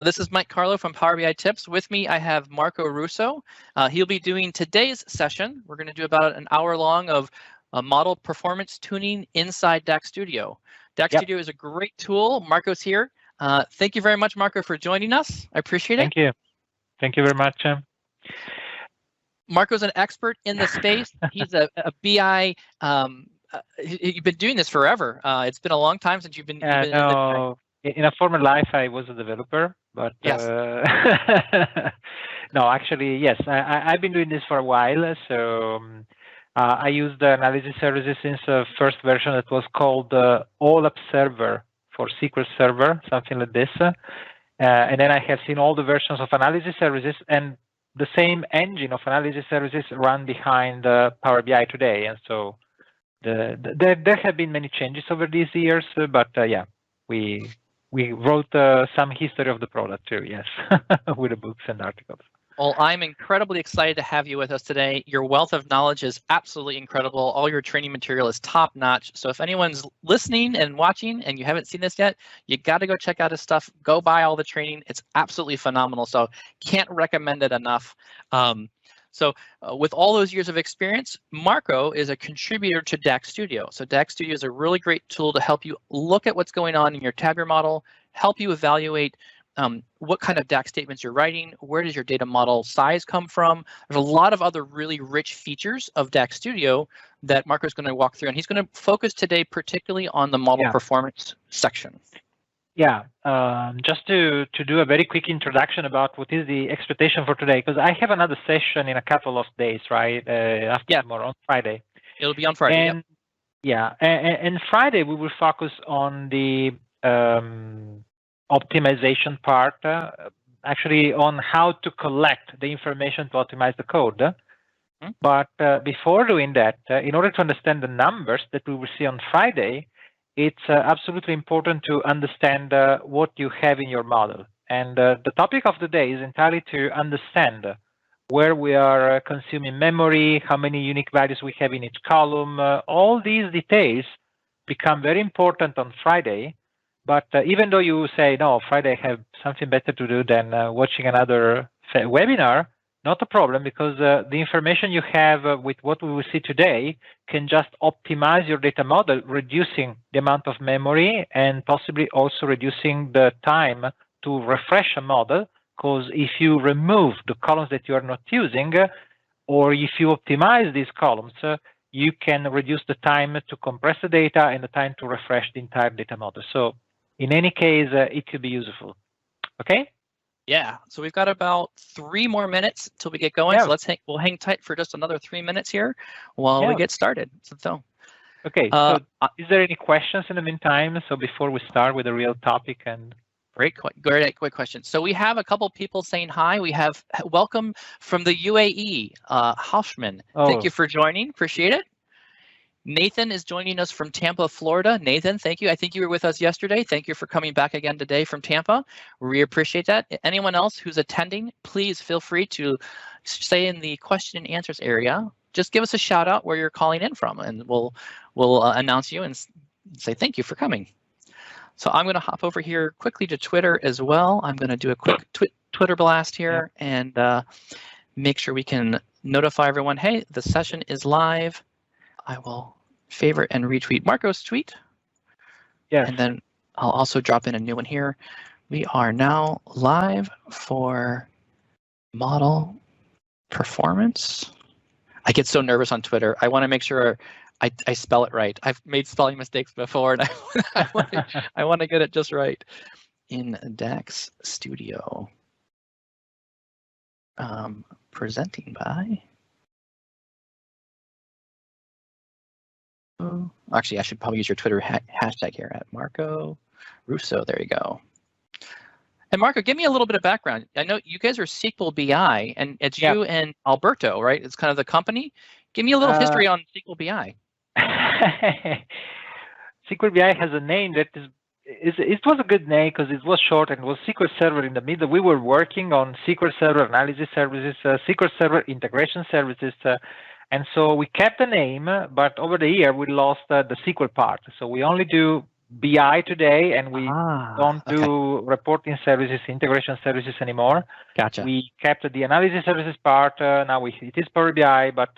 This is Mike Carlo from PowerBI.Tips. With me, I have Marco Russo. He'll be doing today's session. We're going to do about an hour long of model performance tuning inside DAX Studio. DAX Studio is a great tool. Marco's here. Thank you very much, Marco, for joining us. I appreciate it. Thank you. Thank you very much. Marco's an expert in the space. He's a BI. You've been doing this forever. It's been a long time since you've been. In a former life, I was a developer, but yes. No, actually, yes, I've been doing this for a while. So I used the analysis services since the first version that was called OLAP Server for SQL Server, something like this. And then I have seen all the versions of analysis services, and the same engine of analysis services run behind Power BI today. And so there have been many changes over these years, but yeah, we wrote some history of the product too, yes, with the books and articles. Well, I'm incredibly excited to have you with us today. Your wealth of knowledge is absolutely incredible. All your training material is top notch. So if anyone's listening and watching and you haven't seen this yet, you got to go check out his stuff. Go buy all the training. It's absolutely phenomenal. So can't recommend it enough. With all those years of experience, Marco is a contributor to DAX Studio. So DAX Studio is a really great tool to help you look at what's going on in your tabular model, help you evaluate what kind of DAX statements you're writing, where does your data model size come from. There's a lot of other really rich features of DAX Studio that Marco's going to walk through, and he's going to focus today particularly on the model performance section. Yeah, just to do a very quick introduction about what is the expectation for today, because I have another session in a couple of days, right? After tomorrow, on Friday. It'll be on Friday. And, yeah, and Friday we will focus on the optimization part, actually on how to collect the information to optimize the code. But before doing that, in order to understand the numbers that we will see on Friday, it's absolutely important to understand what you have in your model. And the topic of the day is entirely to understand where we are consuming memory, how many unique values we have in each column. All these details become very important on Friday. But even though you say, no, Friday I have something better to do than watching another webinar, not a problem, because the information you have with what we will see today can just optimize your data model, reducing the amount of memory and possibly also reducing the time to refresh a model. Because if you remove the columns that you are not using, or if you optimize these columns, you can reduce the time to compress the data and the time to refresh the entire data model. So in any case, it could be useful. Okay? Yeah, so we've got about 3 more minutes till we get going. So we'll hang tight for just another 3 minutes here while we get started. So okay, so is there any questions in the meantime? So before we start with the real topic and great question. So we have a couple people saying hi. We have welcome from the UAE, Hauschman. Thank you for joining. Appreciate it. Nathan is joining us from Tampa, Florida. Nathan, thank you. I think you were with us yesterday. Thank you for coming back again today from Tampa. We appreciate that. Anyone else who's attending, please feel free to stay in the question and answers area. Just give us a shout out where you're calling in from, and we'll announce you and say thank you for coming. So I'm going to hop over here quickly to Twitter as well. I'm going to do a quick Twitter blast here and make sure we can notify everyone, hey, the session is live. I will favorite and retweet Marco's tweet. Yeah. And then I'll also drop in a new one here. We are now live for model performance. I get so nervous on Twitter. I want to make sure I spell it right. I've made spelling mistakes before, and I want to get it just right. In DAX Studio. Presenting by. Actually, I should probably use your Twitter hashtag here at Marco Russo. There you go. And Marco, give me a little bit of background. I know you guys are SQLBI, and it's you and Alberto, right? It's kind of the company. Give me a little history on SQLBI. SQLBI has a name that it was a good name because it was short and it was SQL Server in the middle. We were working on SQL Server analysis services, SQL Server integration services. And so we kept the name, but over the year we lost the SQL part. So we only do BI today, and we don't do reporting services, integration services anymore. Gotcha. We kept the analysis services part. Now it is Power BI, but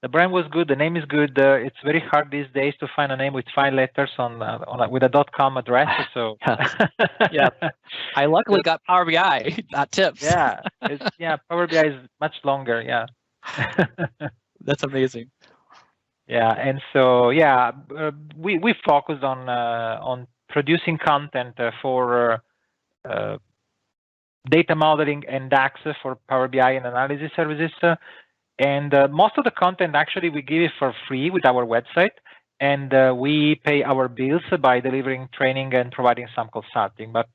the brand was good. The name is good. It's very hard these days to find a name with 5 letters with a .com address. So yeah, I luckily got PowerBI.Tips. Yeah, Power BI is much longer. Yeah, that's amazing. Yeah, and so we focused on producing content for data modeling and DAX for Power BI and analysis services. And most of the content actually we give it for free with our website, and we pay our bills by delivering training and providing some consulting. But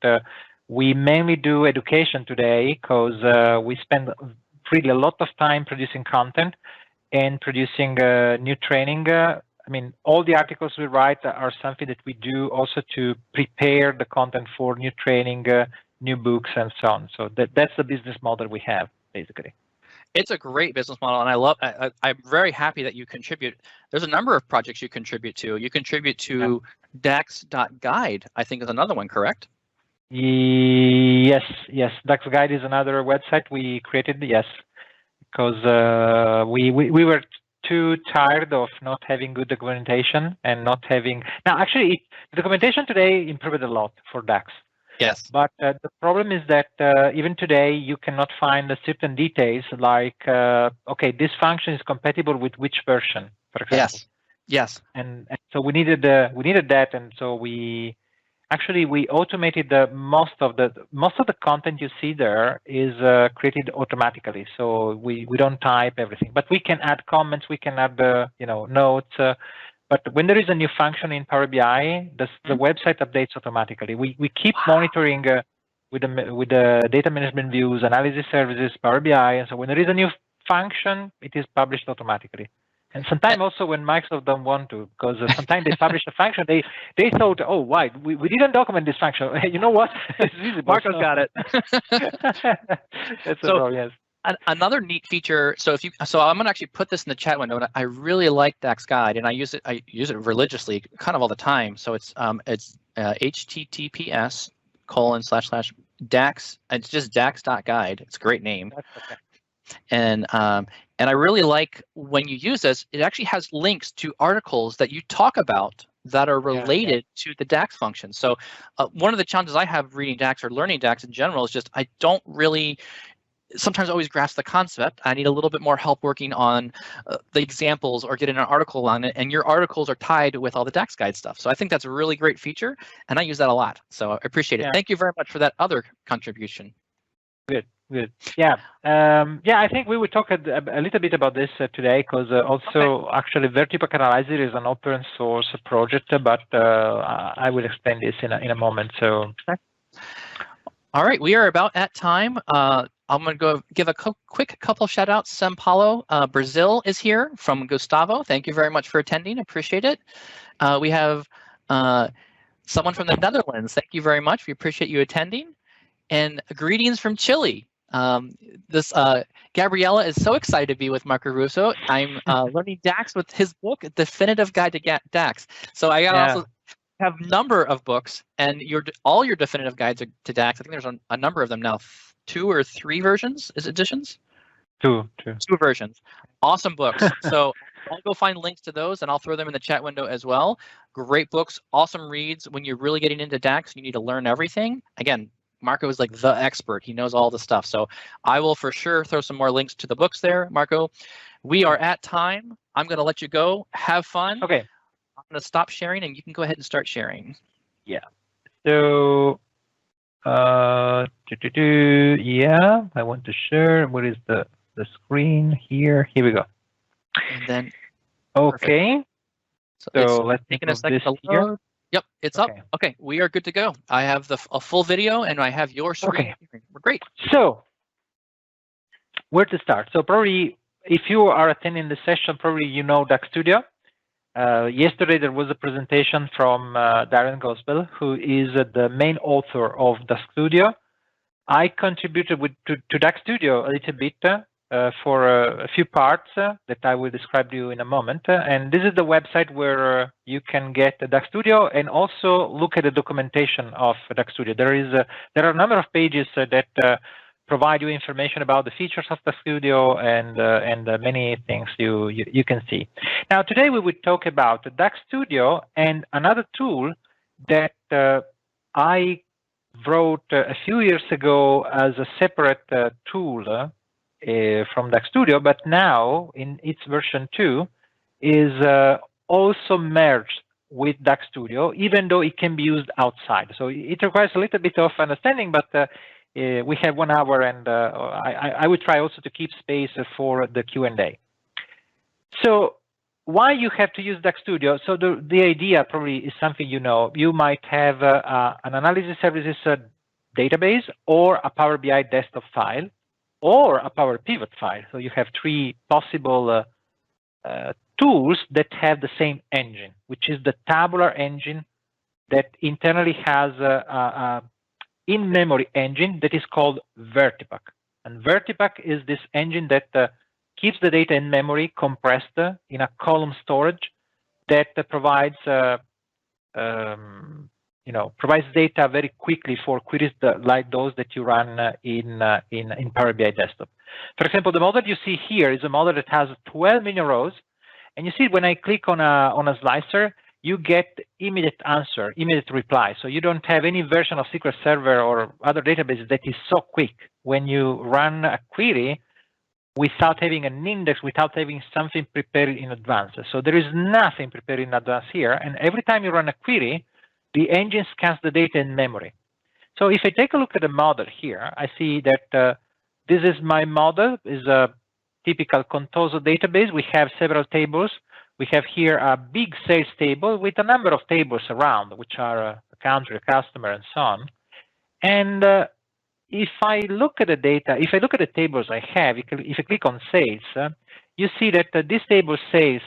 we mainly do education today because we spend really a lot of time producing content and producing new training. I mean, all the articles we write are something that we do also to prepare the content for new training, new books, and so on. So that's the business model we have, basically. It's a great business model, and I'm very happy that you contribute. There's a number of projects you contribute to. You contribute to DAX.Guide, I think is another one, correct? Yes. DAX Guide is another website we created, yes, because we were too tired of not having good documentation and not having. Now, actually, the documentation today improved a lot for DAX. Yes. But the problem is that even today you cannot find certain details like, okay, this function is compatible with which version, for example. Yes. And so we needed that, and so we automated most of the content you see there is created automatically. So we don't type everything, but we can add comments, we can add notes. But when there is a new function in Power BI, the website updates automatically. We keep monitoring with the data management views, analysis services, Power BI, and so when there is a new function, it is published automatically. And sometimes also when Microsoft don't want to, because sometimes they publish a function, they thought, oh, why we didn't document this function. You know what? It's visible. Marco's got it. That's so, yes. Another neat feature. So I'm going to actually put this in the chat window. And I really like DAX Guide, and I use it religiously, kind of all the time. So it's https://DAX. It's just DAX.Guide. It's a great name. Okay. And I really like when you use this, it actually has links to articles that you talk about that are related to the DAX function. So one of the challenges I have reading DAX or learning DAX in general is just I don't really sometimes always grasp the concept. I need a little bit more help working on the examples or getting an article on it. And your articles are tied with all the DAX Guide stuff. So I think that's a really great feature, and I use that a lot. So I appreciate it. Thank you very much for that other contribution. Good. Yeah. I think we will talk a little bit about this today, because also actually VertiPaq Analyzer is an open source project, but I will explain this in a moment. So. All right, we are about at time. I'm going to go give a quick couple shout outs. São Paulo, Brazil is here from Gustavo. Thank you very much for attending. Appreciate it. We have someone from the Netherlands. Thank you very much. We appreciate you attending. And greetings from Chile. Gabriella is so excited to be with Marco Russo. I'm learning DAX with his book, Definitive Guide to DAX. So I also have a number of books, and all your definitive guides to DAX. I think there's a number of them now. 2 or 3 versions, editions? Two versions. Awesome books. So I'll go find links to those, and I'll throw them in the chat window as well. Great books, awesome reads. When you're really getting into DAX, you need to learn everything. Again, Marco is like the expert. He knows all the stuff. So I will for sure throw some more links to the books there, Marco. We are at time. I'm going to let you go. Have fun. Okay. I'm going to stop sharing, and you can go ahead and start sharing. Yeah. So, I want to share. What is the screen here? Here we go. And then. Okay. So let's taking a second to load. Yep, it's up. Okay, we are good to go. I have a full video, and I have your screen. Okay. We're great. So, where to start? So probably, if you are attending the session, probably you know DAX Studio. Yesterday there was a presentation from Darren Gospel, who is the main author of DAX Studio. I contributed to DAX Studio a little bit for a few parts that I will describe to you in a moment. And this is the website where you can get the DAX Studio and also look at the documentation of DAX Studio. There are a number of pages that provide you information about the features of DAX Studio and many things you can see. Now, today we will talk about DAX Studio and another tool that I wrote a few years ago as a separate tool from DAX Studio, but now in its version 2 is also merged with DAX Studio, even though it can be used outside. So it requires a little bit of understanding, but we have 1 hour, and I will try also to keep space for the Q&A. So why you have to use DAX Studio? So the idea probably is something you know. You might have an analysis services database or a Power BI desktop file or a Power Pivot file. So you have 3 possible tools that have the same engine, which is the tabular engine that internally has a in-memory engine that is called VertiPaq. And VertiPaq is this engine that keeps the data in memory compressed in a column storage that provides provides data very quickly for queries like those that you run in Power BI Desktop. For example, the model you see here is a model that has 12 million rows, and you see when I click on a slicer, you get immediate answer, immediate reply. So you don't have any version of SQL Server or other databases that is so quick when you run a query without having an index, without having something prepared in advance. So there is nothing prepared in advance here, and every time you run a query, the engine scans the data in memory. So if I take a look at the model here, I see that this is my model, is a typical Contoso database. We have several tables. We have here a big sales table with a number of tables around, which are a country, a customer, and so on. And if I look at the data, if I look at the tables I have, if I click on sales, you see that this table sales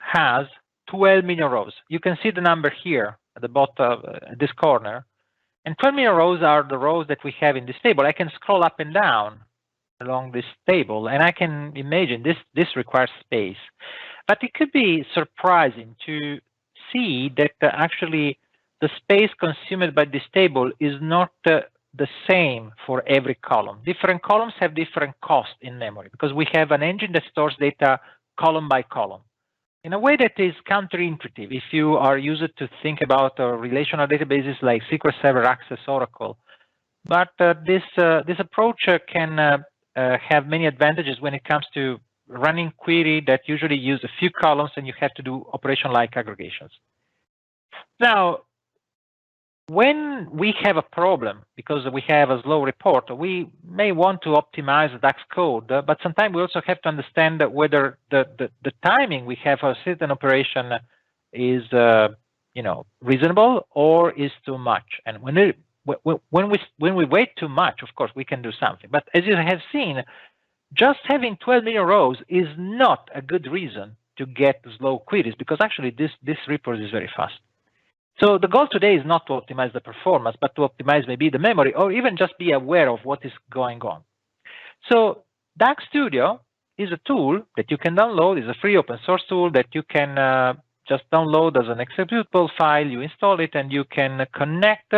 has 12 million rows. You can see the number here at the bottom, this corner. And 12 million rows are the rows that we have in this table. I can scroll up and down along this table, and I can imagine this requires space. But it could be surprising to see that actually the space consumed by this table is not the same for every column. Different columns have different costs in memory because we have an engine that stores data column by column in a way that is counterintuitive if you are used to think about relational databases like SQL Server, Access, Oracle. But this approach can have many advantages when it comes to running query that usually use a few columns and you have to do operation like aggregations. Now, when we have a problem because we have a slow report, we may want to optimize the DAX code, but sometimes we also have to understand whether the timing we have for a certain operation is reasonable or is too much. And when we wait too much, of course, we can do something. But as you have seen, just having 12 million rows is not a good reason to get slow queries because actually this report is very fast. So the goal today is not to optimize the performance, but to optimize maybe the memory or even just be aware of what is going on. So DAX Studio is a tool that you can download. It's a free open source tool that you can just download as an executable file. You install it and you can connect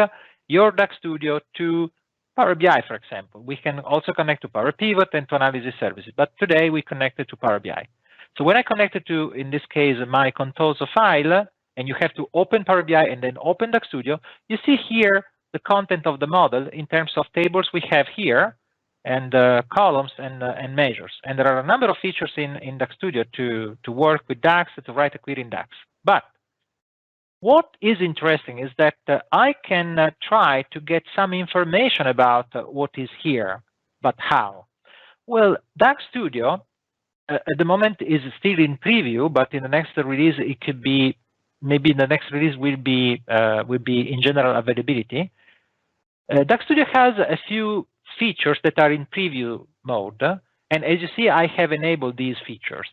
your DAX Studio to Power BI, for example. We can also connect to Power Pivot and to analysis services, but today we connected to Power BI. So when I connected to, in this case, my Contoso file, and you have to open Power BI and then open DAX Studio, you see here the content of the model in terms of tables we have here and columns and measures. And there are a number of features in DAX Studio to work with DAX, to write a query in DAX. But what is interesting is that I can try to get some information about what is here, but how? Well, DAX Studio at the moment is still in preview, but in the next release it could be, maybe the next release will be in general availability. DAX Studio has a few features that are in preview mode, and as you see, I have enabled these features.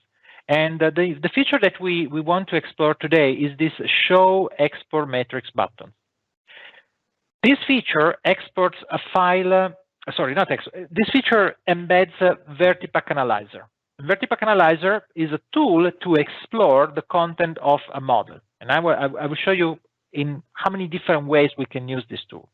And the feature that we want to explore today is this Show Export Matrix button. This feature exports a file sorry, not X. This feature embeds VertiPaq Analyzer. VertiPaq Analyzer is a tool to explore the content of a model. And I will show you in how many different ways we can use this tool.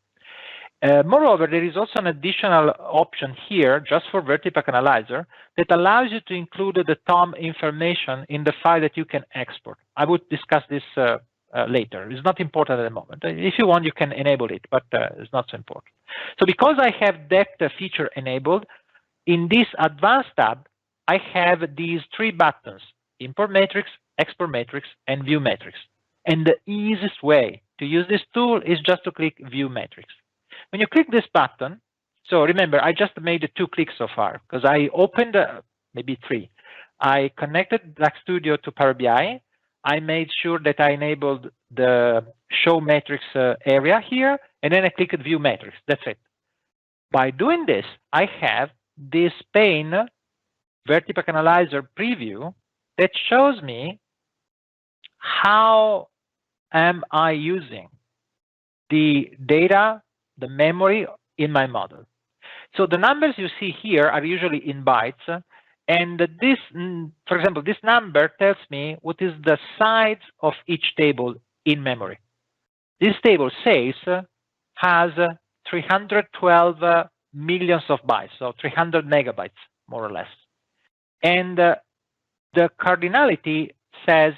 Moreover, there is also an additional option here just for VertiPaq Analyzer that allows you to include the TOM information in the file that you can export. I would discuss this later. It's not important at the moment. If you want, you can enable it, but it's not so important. So because I have that feature enabled, in this advanced tab, I have these three buttons: import matrix, export matrix, and view matrix. And the easiest way to use this tool is just to click view matrix. When you click this button, so remember, I just made 2 clicks so far because I opened maybe 3. I connected DAX Studio to Power BI. I made sure that I enabled the show matrix area here, and then I clicked view matrix. That's it. By doing this, I have this pane, VertiPaq Analyzer preview, that shows me how am I using the data, the memory in my model. So the numbers you see here are usually in bytes. And this, for example, this number tells me what is the size of each table in memory. This table says has 312 millions of bytes, so 300 megabytes, more or less. And the cardinality says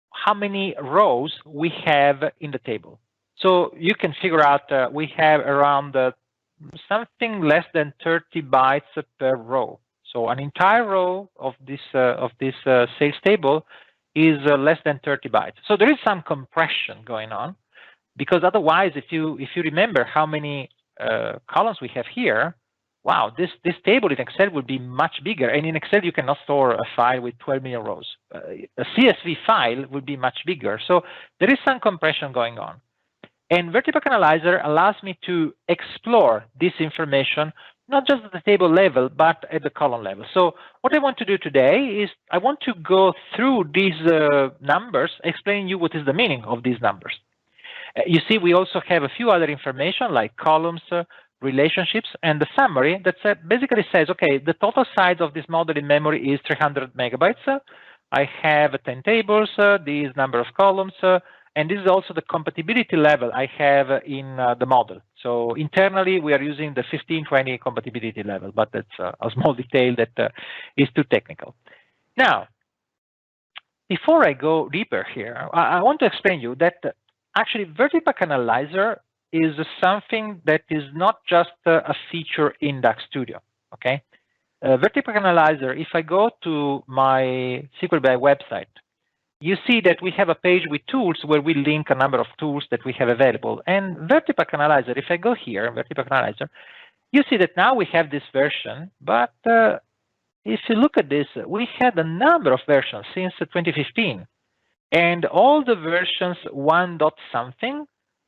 how many rows we have in the table. So you can figure out we have around something less than 30 bytes per row. So an entire row of this sales table is less than 30 bytes. So there is some compression going on, because otherwise, if you remember how many columns we have here, wow, this table in Excel would be much bigger. And in Excel, you cannot store a file with 12 million rows. A CSV file would be much bigger. So there is some compression going on. And VertiPaq Analyzer allows me to explore this information, not just at the table level, but at the column level. So what I want to do today is I want to go through these numbers, explaining you what is the meaning of these numbers. You see, we also have a few other information like columns, relationships, and the summary that basically says, okay, the total size of this model in memory is 300 megabytes. I have 10 tables, these number of columns, and this is also the compatibility level I have in the model. So internally, we are using the 1520 compatibility level, but that's a small detail that is too technical. Now, before I go deeper here, I want to explain you that actually VertiPaq Analyzer is something that is not just a feature in DAX Studio, okay? VertiPaq Analyzer, if I go to my SQLBI website, you see that we have a page with tools where we link a number of tools that we have available. And VertiPaq Analyzer, if I go here, VertiPaq Analyzer, you see that now we have this version. But if you look at this, we had a number of versions since 2015. And all the versions 1. something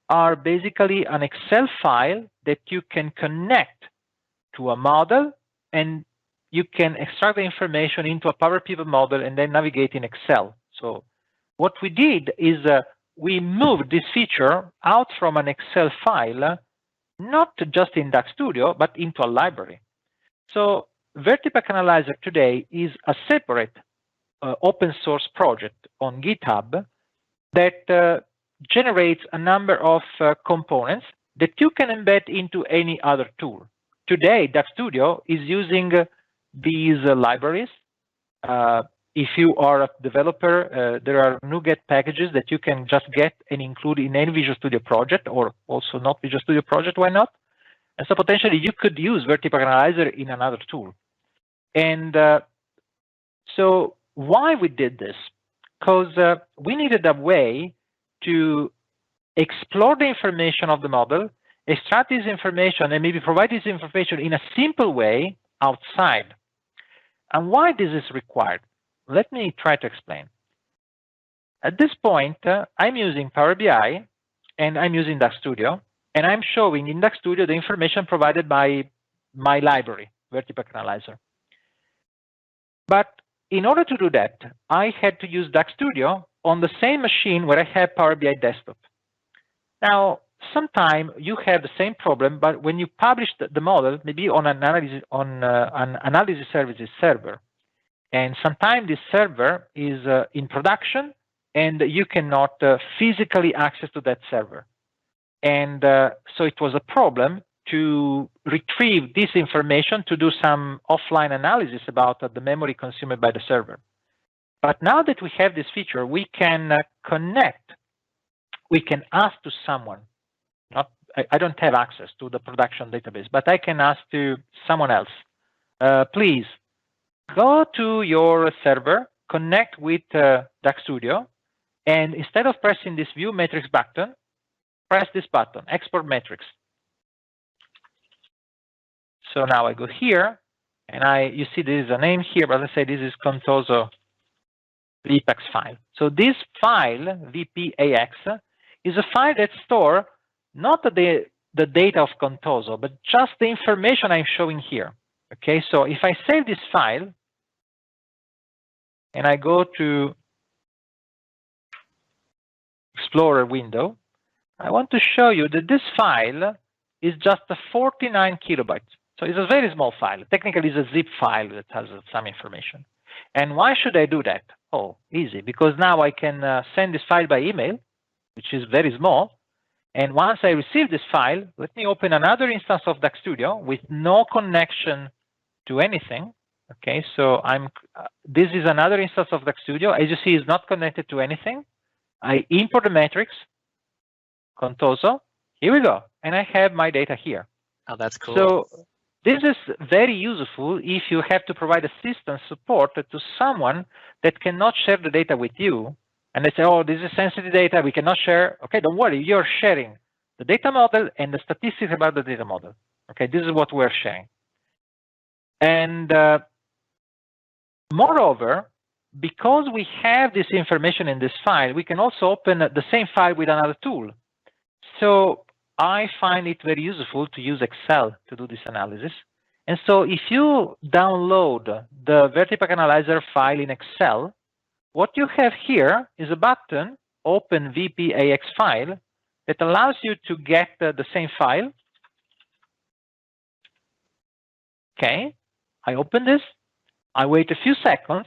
are basically an Excel file that you can connect to a model, and you can extract the information into a Power Pivot model and then navigate in Excel. So what we did is we moved this feature out from an Excel file, not just in DAX Studio, but into a library. So VertiPaq Analyzer today is a separate open source project on GitHub that generates a number of components that you can embed into any other tool. Today, DAX Studio is using these libraries. If you are a developer, there are NuGet packages that you can just get and include in any Visual Studio project, or also not Visual Studio project, why not? And so potentially you could use VertiPaq Analyzer in another tool. And so why we did this? Because we needed a way to explore the information of the model, extract this information, and maybe provide this information in a simple way outside. And why this is required? Let me try to explain. At this point, I'm using Power BI and I'm using DAX Studio, and I'm showing in DAX Studio the information provided by my library, VertiPaq Analyzer. But in order to do that, I had to use DAX Studio on the same machine where I have Power BI Desktop. Now, sometimes you have the same problem, but when you publish the model, maybe on an analysis services server, and sometimes this server is in production, and you cannot physically access to that server. And so it was a problem to retrieve this information to do some offline analysis about the memory consumed by the server. But now that we have this feature, we can connect, we can ask to someone. I don't have access to the production database, but I can ask to someone else, please go to your server, connect with DAX Studio, and instead of pressing this view matrix button, press this button, export matrix. So now I go here, and you see there is a name here, but let's say this is Contoso VertiPaq file. So this file, VPAX, is a file that stores not the data of Contoso, but just the information I'm showing here. Okay, so if I save this file, and I go to Explorer window, I want to show you that this file is just a 49 kilobytes. So it's a very small file. Technically, it's a zip file that has some information. And why should I do that? Oh, easy, because now I can send this file by email, which is very small. And once I receive this file, let me open another instance of DAX Studio with no connection to anything. Okay, so this is another instance of DAX Studio. As you see, it's not connected to anything. I import the matrix, Contoso. Here we go, and I have my data here. Oh, that's cool. So this is very useful if you have to provide assistance support to someone that cannot share the data with you. And they say, oh, this is sensitive data, we cannot share. Okay, don't worry, you're sharing the data model and the statistics about the data model. Okay, this is what we're sharing. And moreover, because we have this information in this file, we can also open the same file with another tool. So I find it very useful to use Excel to do this analysis. And so if you download the VertiPaq Analyzer file in Excel, what you have here is a button, Open VPAX file, that allows you to get the same file. Okay, I open this, I wait a few seconds.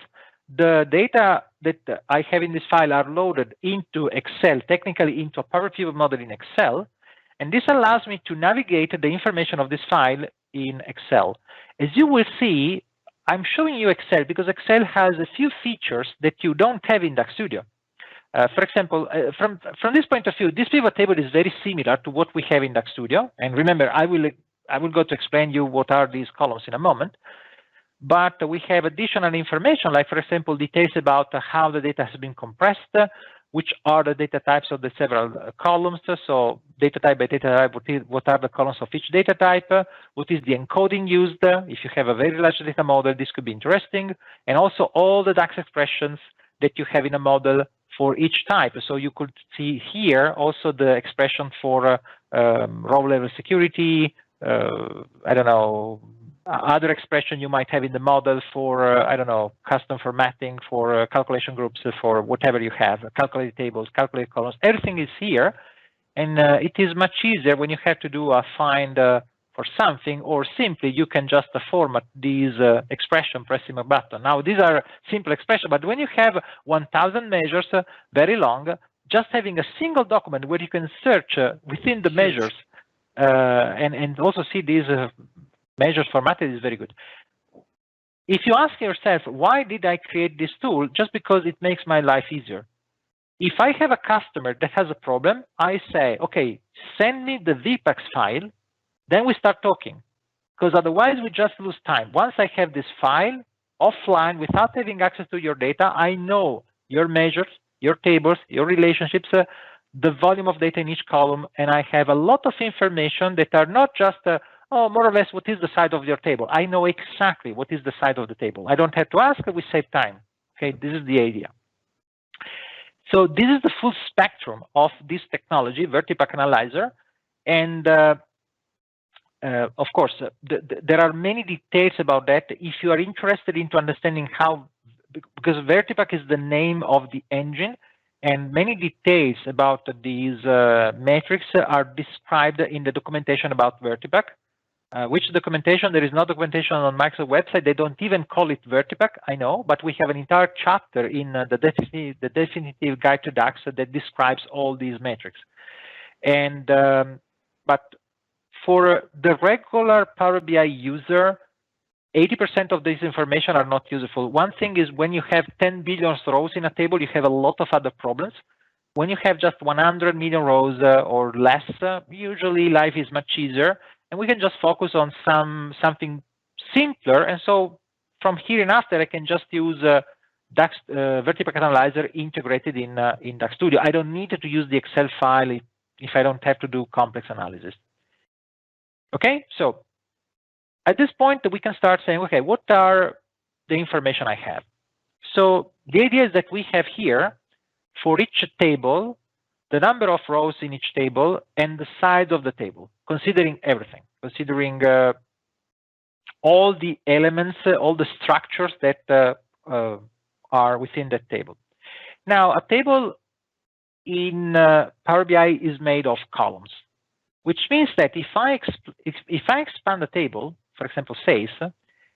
The data that I have in this file are loaded into Excel, technically into a PowerPI model in Excel. And this allows me to navigate the information of this file in Excel. As you will see, I'm showing you Excel because Excel has a few features that you don't have in DAX Studio. For example, from this point of view, this pivot table is very similar to what we have in DAX Studio. And remember, I will go to explain you what are these columns in a moment. But we have additional information, like, for example, details about how the data has been compressed, which are the data types of the several columns. So data type by data type, what are the columns of each data type? What is the encoding used? If you have a very large data model, this could be interesting. And also all the DAX expressions that you have in a model for each type. So you could see here also the expression for row level security, I don't know, other expression you might have in the model for, I don't know, custom formatting, for calculation groups, for whatever you have, calculate tables, calculate columns, everything is here. And it is much easier when you have to do a find for something, or simply you can just format these expression pressing a button. Now, these are simple expressions, but when you have 1,000 measures, very long, just having a single document where you can search within the measures and also see these measures formatted is very good. If you ask yourself, why did I create this tool? Just because it makes my life easier. If I have a customer that has a problem, I say, okay, send me the VPAX file, then we start talking. Because otherwise we just lose time. Once I have this file offline without having access to your data, I know your measures, your tables, your relationships, the volume of data in each column, and I have a lot of information that are not just oh, more or less, what is the size of your table? I know exactly what is the size of the table. I don't have to ask, we save time. Okay, this is the idea. So this is the full spectrum of this technology, VertiPaq Analyzer. And of course, there are many details about that. If you are interested into understanding how, because VertiPaq is the name of the engine, And many details about these metrics are described in the documentation about VertiPaq. Which documentation? There is no documentation on Microsoft website. They don't even call it VertiPaq, I know, but we have an entire chapter in the definitive guide to DAX that describes all these metrics. And but for the regular Power BI user, 80% of this information are not useful. One thing is when you have 10 billion rows in a table, you have a lot of other problems. When you have just 100 million rows or less, usually life is much easier, and we can just focus on something simpler. And so from here and after, I can just use DAX VertiPaq Analyzer integrated in DAX Studio. I don't need to use the Excel file if I don't have to do complex analysis. Okay, so at this point, we can start saying, okay, what are the information I have? So the idea is that we have here, for each table, the number of rows in each table and the size of the table, considering everything, considering all the elements, all the structures that are within that table. Now, a table in Power BI is made of columns, which means that if I expand the table, for example, sales,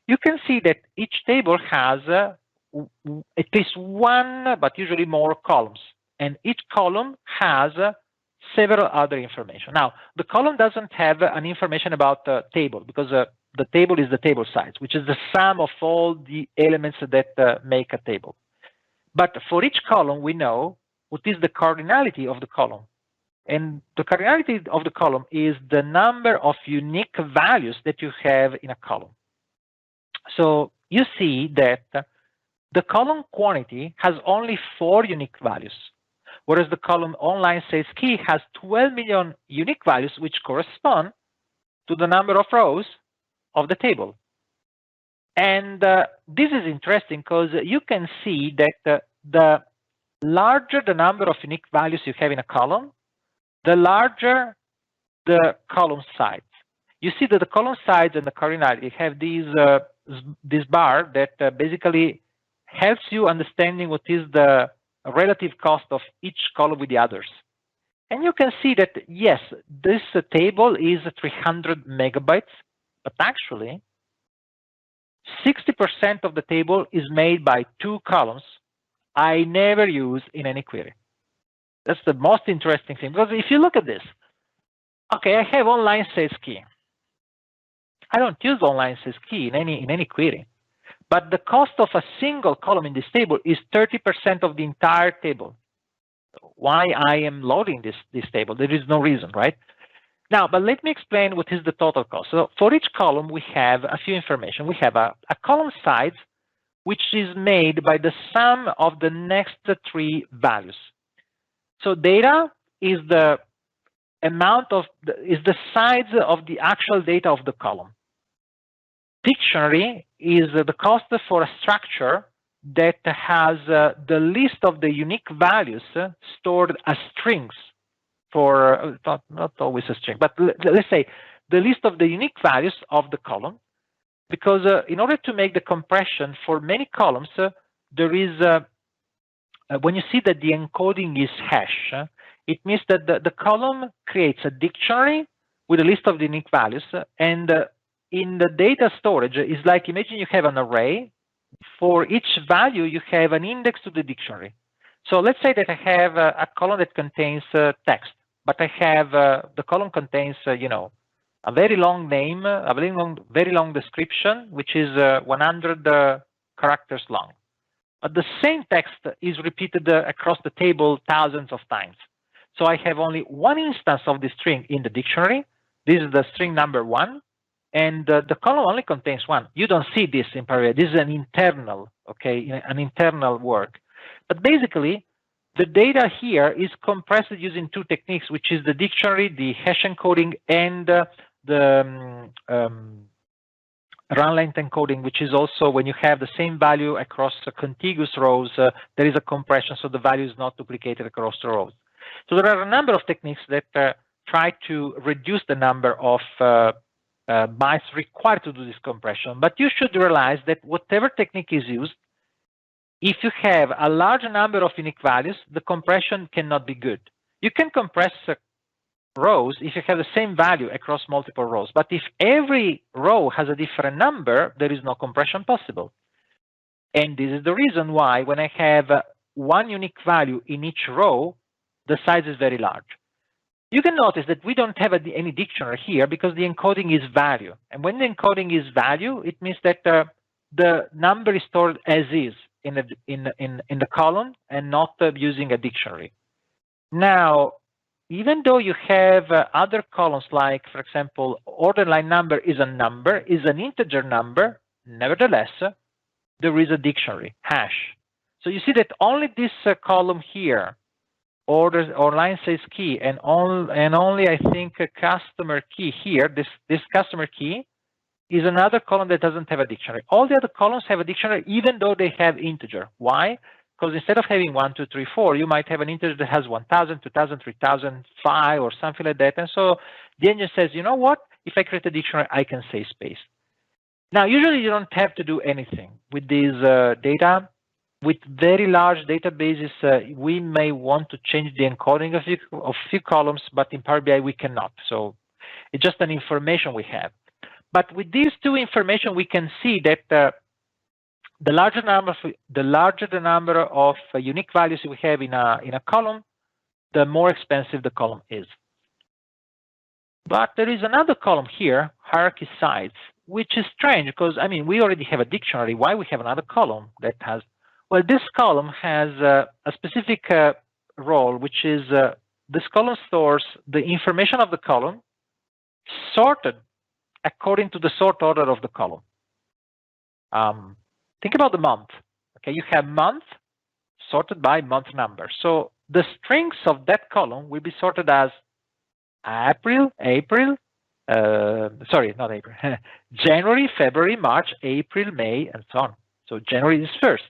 you can see that each table has at least one, but usually more columns. And each column has several other information. Now, the column doesn't have an information about the table because the table is the table size, which is the sum of all the elements that make a table. But for each column, we know what is the cardinality of the column. And the cardinality of the column is the number of unique values that you have in a column. So you see that the column quantity has only 4 unique values, whereas the column online sales key has 12 million unique values, which correspond to the number of rows of the table. And this is interesting because you can see that the larger the number of unique values you have in a column, the larger the column size. You see that the column size and the cardinality have this bar that basically helps you understanding what is the relative cost of each column with the others. And you can see that, yes, this table is 300 megabytes, but actually 60% of the table is made by 2 columns I never use in any query. That's the most interesting thing, because if you look at this, okay, I have online sales key. I don't use online sales key in any query, but the cost of a single column in this table is 30% of the entire table. Why I am loading this table? There is no reason, right? Now, but let me explain what is the total cost. So for each column, we have a few information. We have a column size, which is made by the sum of the next 3 values. So data is the amount of is the size of the actual data of the column. Dictionary is the cost for a structure that has the list of the unique values stored as strings for not always a string, but let's say the list of the unique values of the column, because in order to make the compression for many columns, there is when you see that the encoding is hash, it means that the column creates a dictionary with a list of the unique values. And in the data storage, it's like, imagine you have an array. For each value, you have an index to the dictionary. So let's say that I have a column that contains text, but I have the column contains, you know, a very long name, a very long description, which is 100 characters long. But the same text is repeated across the table thousands of times. So I have only one instance of the string in the dictionary. This is the string number 1, and the column only contains 1. You don't see this in Power BI. This is an internal, okay, an internal work. But basically, the data here is compressed using 2 techniques, which is the dictionary, the hash encoding, and the run length encoding, which is also when you have the same value across contiguous rows, there is a compression, so the value is not duplicated across the rows. So there are a number of techniques that try to reduce the number of bytes required to do this compression. But you should realize that whatever technique is used, if you have a large number of unique values, the compression cannot be good. You can compress rows if you have the same value across multiple rows, but if every row has a different number, there is no compression possible. And this is the reason why when I have one unique value in each row, the size is very large. You can notice that we don't have any dictionary here because the encoding is value. And when the encoding is value, it means that the number is stored as is in the column and not using a dictionary. Now, even though you have other columns, like, for example, order line number is a number, is an integer number, nevertheless, there is a dictionary, hash. So you see that only this column here, orders or line size key, and only I think a customer key here, this customer key, is another column that doesn't have a dictionary. All the other columns have a dictionary, even though they have integer. Why? Because instead of having 1, 2, 3, 4, you might have an integer that has 1,000, 2,000, 3,000, 5, or something like that. And so the engine says, you know what? If I create a dictionary, I can save space. Now, usually you don't have to do anything with these data. With very large databases, we may want to change the encoding of few columns, but in Power BI we cannot. So it's just an information we have. But with these two information, we can see that the larger the number of unique values we have in a column, the more expensive the column is. But there is another column here, hierarchy size, which is strange because, I mean, we already have a dictionary. Why we have another column that has? Well, this column has a specific role, which is this column stores the information of the column sorted according to the sort order of the column. Think about the month. Okay, you have month sorted by month number. So the strings of that column will be sorted as January, February, March, April, May, and so on. So January is first.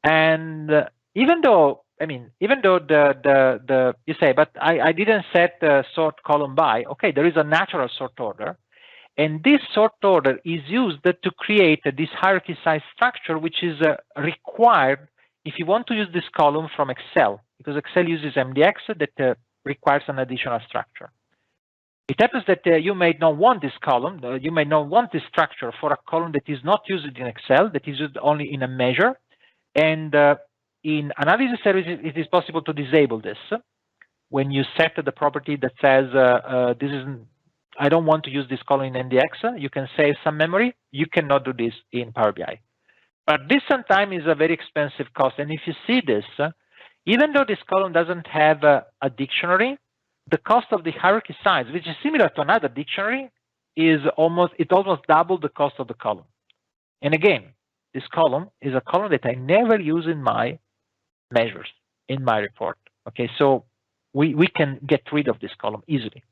And even though you say, but I didn't set the sort column by, okay, there is a natural sort order. And this sort order is used to create this hierarchy size structure, which is required if you want to use this column from Excel, because Excel uses MDX that requires an additional structure. It happens that you may not want this column, you may not want this structure for a column that is not used in Excel, that is used only in a measure. And in analysis services, it is possible to disable this. When you set the property that says I don't want to use this column in MDX, you can save some memory. You cannot do this in Power BI. But this sometimes is a very expensive cost. And if you see this, even though this column doesn't have a dictionary, the cost of the hierarchy size, which is similar to another dictionary, is almost double the cost of the column. And again, this column is a column that I never use in my measures, in my report. Okay, so we can get rid of this column easily.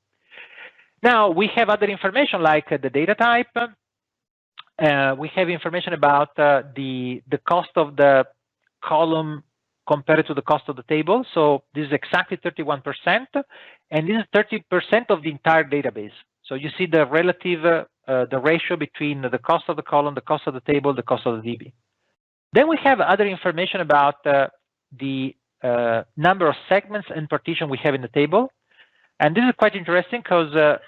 Now, we have other information like the data type. We have information about the cost of the column compared to the cost of the table. So this is exactly 31%, and this is 30% of the entire database. So you see the relative, the ratio between the cost of the column, the cost of the table, the cost of the DB. Then we have other information about the number of segments and partition we have in the table. And this is quite interesting because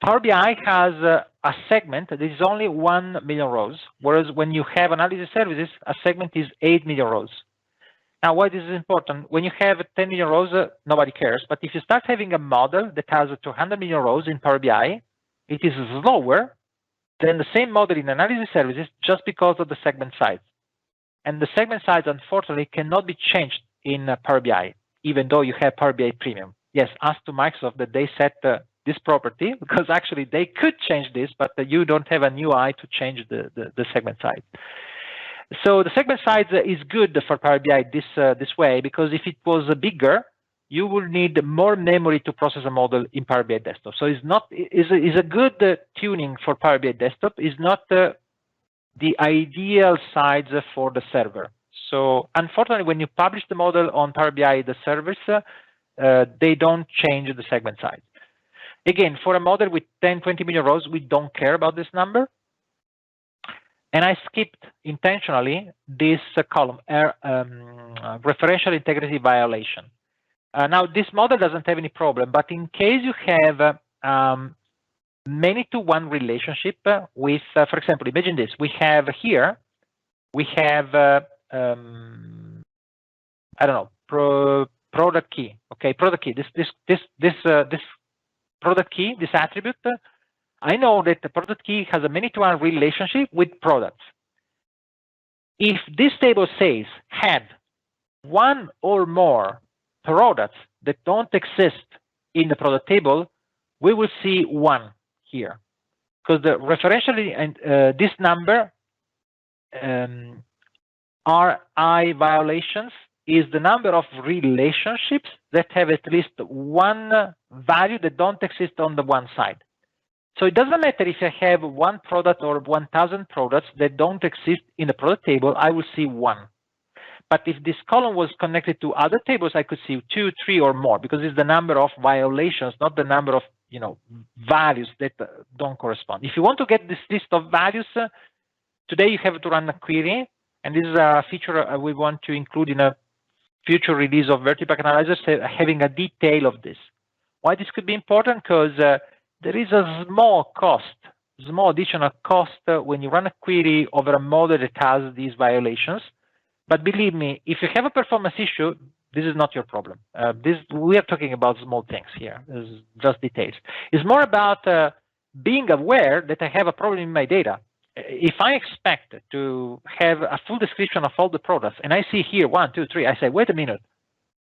Power BI has a segment that is only 1 million rows, whereas when you have analysis services, a segment is 8 million rows. Now, why this is important? When you have 10 million rows, nobody cares. But if you start having a model that has 200 million rows in Power BI, it is slower than the same model in analysis services just because of the segment size. And the segment size, unfortunately, cannot be changed in Power BI, even though you have Power BI Premium. Yes, ask to Microsoft that they set this property, because actually they could change this, but you don't have an UI to change the segment size. So the segment size is good for Power BI this way, because if it was bigger, you will need more memory to process a model in Power BI Desktop. So it's a good tuning for Power BI Desktop. It's not the ideal size for the server. So unfortunately, when you publish the model on Power BI, the servers, they don't change the segment size. Again, for a model with 10, 20 million rows, we don't care about this number. and I skipped intentionally this column, referential integrity violation. Now, this model doesn't have any problem, but in case you have many-to-one relationship with, for example, imagine this. We have here, we have, I don't know, product key. Okay, product key. This product key, this attribute, I know that the product key has a many-to-one relationship with products. If this table says had one or more products that don't exist in the product table, we will see one here, because the referentially and this number RI violations is the number of relationships that have at least one value that don't exist on the one side. So it doesn't matter if I have one product or 1,000 products that don't exist in the product table, I will see one. But if this column was connected to other tables, I could see 2, 3, or more, because it's the number of violations, not the number of values that don't correspond. If you want to get this list of values, today you have to run a query, and this is a feature we want to include in a future release of VertiPaq Analyzer, having a detail of this. Why this could be important? Because there is a small additional cost when you run a query over a model that has these violations. But believe me, if you have a performance issue, this is not your problem. We are talking about small things here. This is just details. It's more about being aware that I have a problem in my data. If I expect to have a full description of all the products, and I see here 1, 2, 3, I say, wait a minute,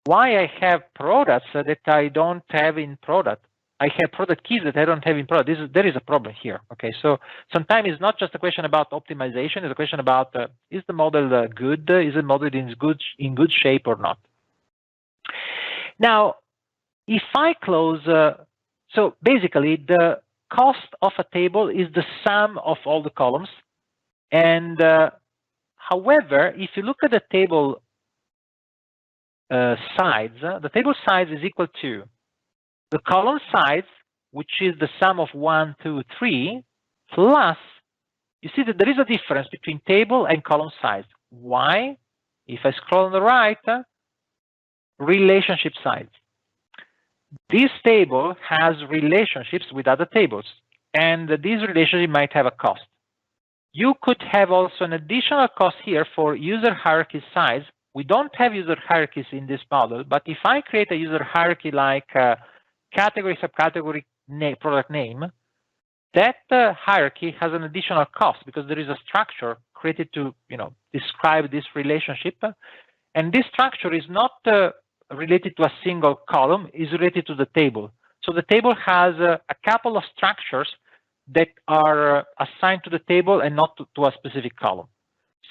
why I have products that I don't have in product? I have product keys that I don't have in product. There is a problem here. Okay, so sometimes it's not just a question about optimization. It's a question about is the model good? Is the model in good shape or not? Now, if I close, so basically the cost of a table is the sum of all the columns. And however, if you look at the table size, the table size is equal to the column size, which is the sum of 1, 2, 3, plus, you see that there is a difference between table and column size. Why? If I scroll on the right, relationship size. This table has relationships with other tables, and these relationships might have a cost. You could have also an additional cost here for user hierarchy size. We don't have user hierarchies in this model, but if I create a user hierarchy like category, subcategory, product name, that hierarchy has an additional cost because there is a structure created to describe this relationship, and this structure is not related to a single column, is related to the table. So the table has a couple of structures that are assigned to the table and not to a specific column.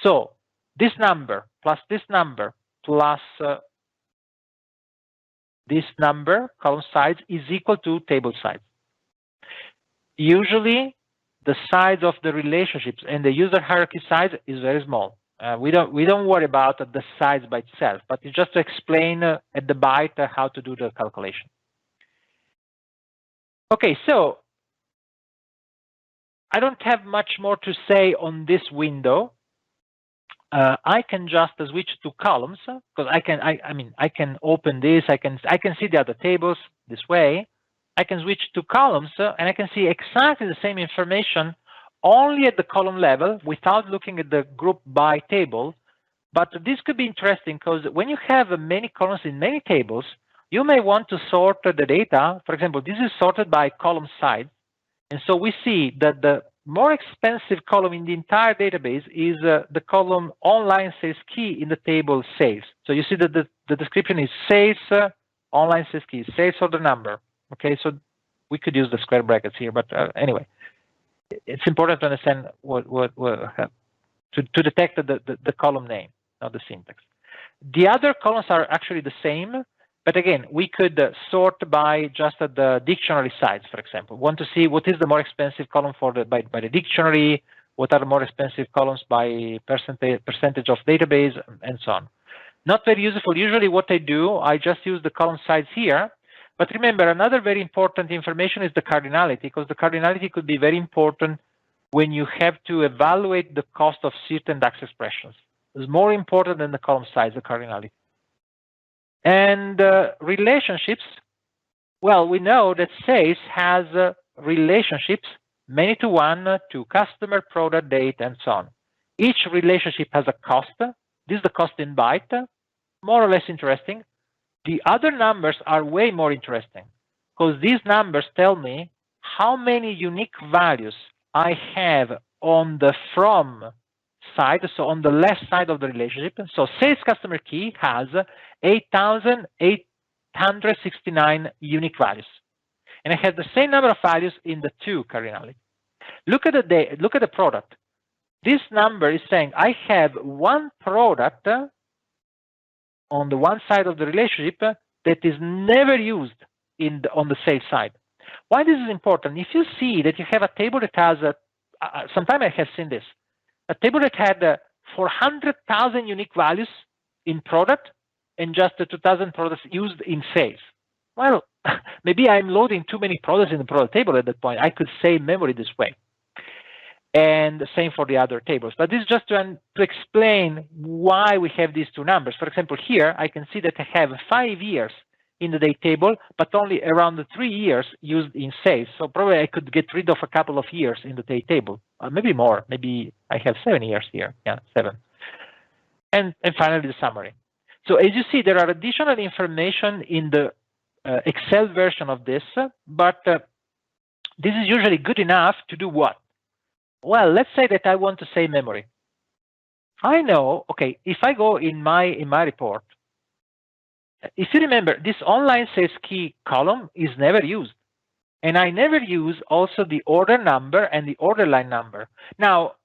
So this number plus this number plus this number, column size, is equal to table size. Usually, the size of the relationships and the user hierarchy size is very small. We don't worry about the size by itself, but it's just to explain at the byte how to do the calculation. Okay, so I don't have much more to say on this window. I can just switch to columns because I can open this. I can see the other tables this way. I can switch to columns and I can see exactly the same information only at the column level without looking at the group by table. But this could be interesting because when you have many columns in many tables, you may want to sort the data. For example, this is sorted by column size. And so we see that the more expensive column in the entire database is the column online sales key in the table sales. So you see that the description is sales, online sales key, sales order number. Okay, so we could use the square brackets here, but anyway, it's important to understand to detect the column name, not the syntax. The other columns are actually the same, but again, we could sort by just the dictionary size, for example. Want to see what is the more expensive column by the dictionary, what are the more expensive columns by percentage of database, and so on. Not very useful. Usually what I do, I just use the column size here. But remember, another very important information is the cardinality, because the cardinality could be very important when you have to evaluate the cost of certain DAX expressions. It's more important than the column size, the cardinality. And relationships, well, we know that sales has relationships many to one to customer, product, date, and so on. Each relationship has a cost. This is the cost in byte, more or less interesting. The other numbers are way more interesting because these numbers tell me how many unique values I have on the from side, so on the left side of the relationship. So sales customer key has 8,869 unique values. And I have the same number of values in the two cardinality. Look at the product. This number is saying I have one product on the one side of the relationship that is never used on the sales side. Why this is important? If you see that you have a table that has, sometime I have seen this, a table that had 400,000 unique values in product and just 2,000 products used in sales. Well, maybe I'm loading too many products in the product table at that point. I could save memory this way. And the same for the other tables. But this is just to explain why we have these two numbers. For example, here I can see that I have 5 years in the date table, but only around 3 years used in sales. So probably I could get rid of a couple of years in the date table, maybe more. Maybe I have 7 years here. Yeah, 7. And finally, the summary. So as you see, there are additional information in the Excel version of this, but this is usually good enough to do what? Well, let's say that I want to save memory. I know, okay, if I go in my report, if you remember, this online sales key column is never used. And I never use also the order number and the order line number. Now,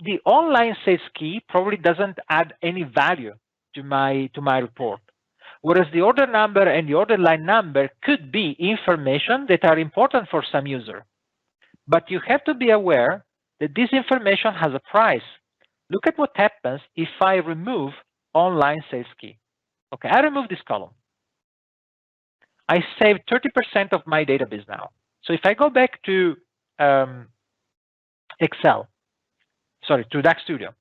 the online sales key probably doesn't add any value to my report. Whereas the order number and the order line number could be information that are important for some user. But you have to be aware that this information has a price. Look at what happens if I remove online sales key. Okay, I remove this column. I save 30% of my database now. So if I go back to Excel, sorry, to DAX Studio,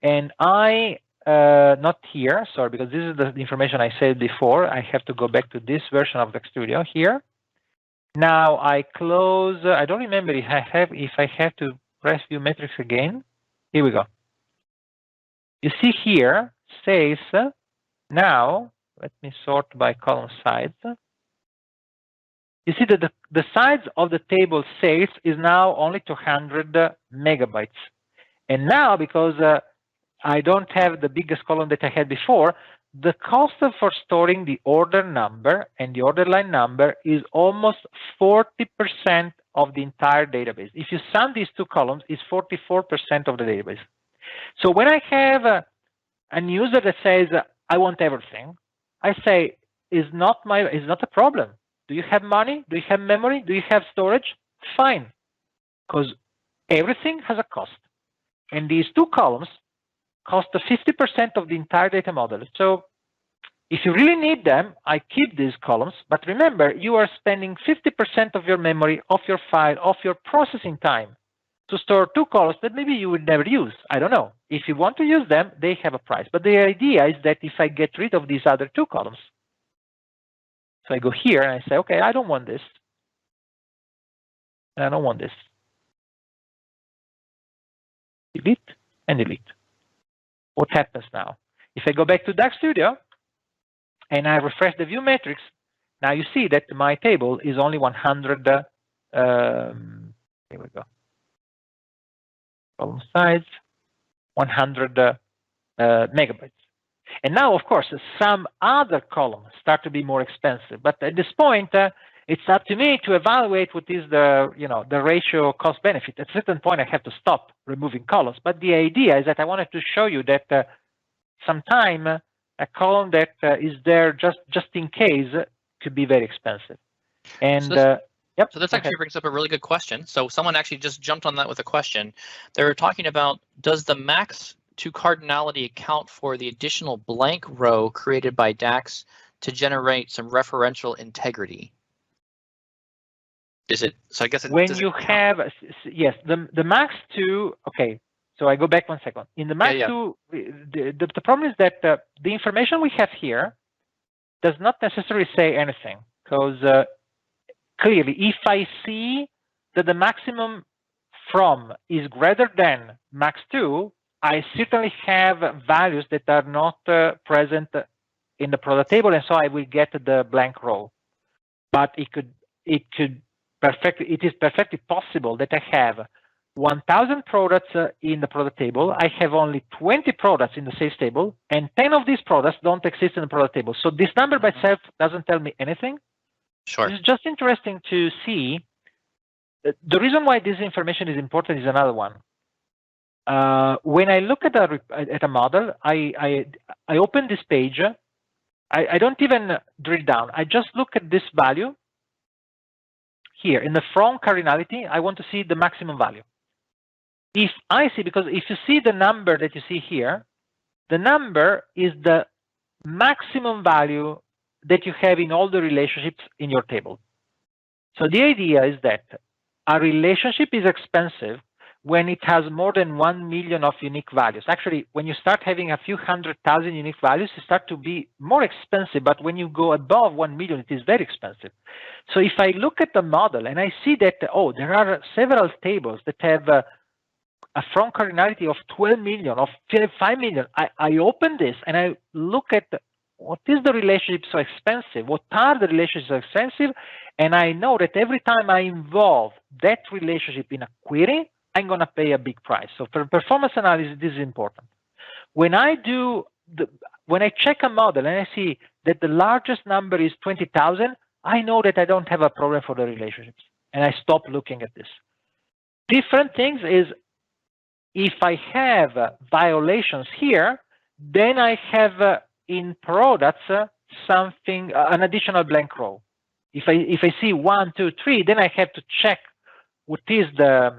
and I, not here, sorry, because this is the information I said before. I have to go back to this version of DAX Studio here. Now I close, I don't remember if I have to press view metrics again. Here we go. You see here, sales. Now, let me sort by column size. You see that the size of the table sales is now only 200 megabytes. And now, because I don't have the biggest column that I had before, the cost for storing the order number and the order line number is almost 40% of the entire database. If you sum these two columns, it's 44% of the database. So when I have a user that says, I want everything, I say, is not a problem. Do you have money? Do you have memory? Do you have storage? Fine, because everything has a cost. And these two columns cost 50% of the entire data model. So if you really need them, I keep these columns. But remember, you are spending 50% of your memory, of your file, of your processing time to store two columns that maybe you would never use. I don't know. If you want to use them, they have a price. But the idea is that if I get rid of these other two columns, so I go here and I say, okay, I don't want this. And I don't want this. Delete and delete. What happens now? If I go back to DAX Studio and I refresh the view metrics, now you see that my table is only 100. Here we go. Column size, 100 megabytes. And now, of course, some other columns start to be more expensive. But at this point, it's up to me to evaluate what is the ratio cost benefit. At a certain point, I have to stop removing columns. But the idea is that I wanted to show you that sometime a column that is there just in case could be very expensive. And so this actually brings up a really good question. So someone actually just jumped on that with a question. They were talking about, does the max to cardinality account for the additional blank row created by DAX to generate some referential integrity? Is it? So I guess when you have, yes, the max 2. Okay, so I go back 1 second. In the max 2, the problem is that the information we have here does not necessarily say anything, because clearly, if I see that the maximum from is greater than max 2, I certainly have values that are not present in the product table, and so I will get the blank row. But it is perfectly possible that I have 1,000 products in the product table. I have only 20 products in the sales table, and 10 of these products don't exist in the product table. So this number by itself doesn't tell me anything. Sure. It's just interesting to see. The reason why this information is important is another one. When I look at a model, I open this page. I don't even drill down. I just look at this value here in the from cardinality. I want to see the maximum value. If I see, because if you see the number that you see here, the number is the maximum value that you have in all the relationships in your table. So the idea is that a relationship is expensive when it has more than 1 million of unique values. Actually, when you start having a few 100,000 unique values, it starts to be more expensive. But when you go above 1 million, it is very expensive. So if I look at the model and I see that, oh, there are several tables that have a from cardinality of 12 million, of 5 million, I open this and I look at what is the relationship so expensive? What are the relationships so expensive? And I know that every time I involve that relationship in a query, I'm going to pay a big price. So for performance analysis, this is important. When I check a model and I see that the largest number is 20,000, I know that I don't have a problem for the relationships, and I stop looking at this. Different things is if I have violations here, then I have in products something, an additional blank row. If I see 1, 2, 3, then I have to check what is the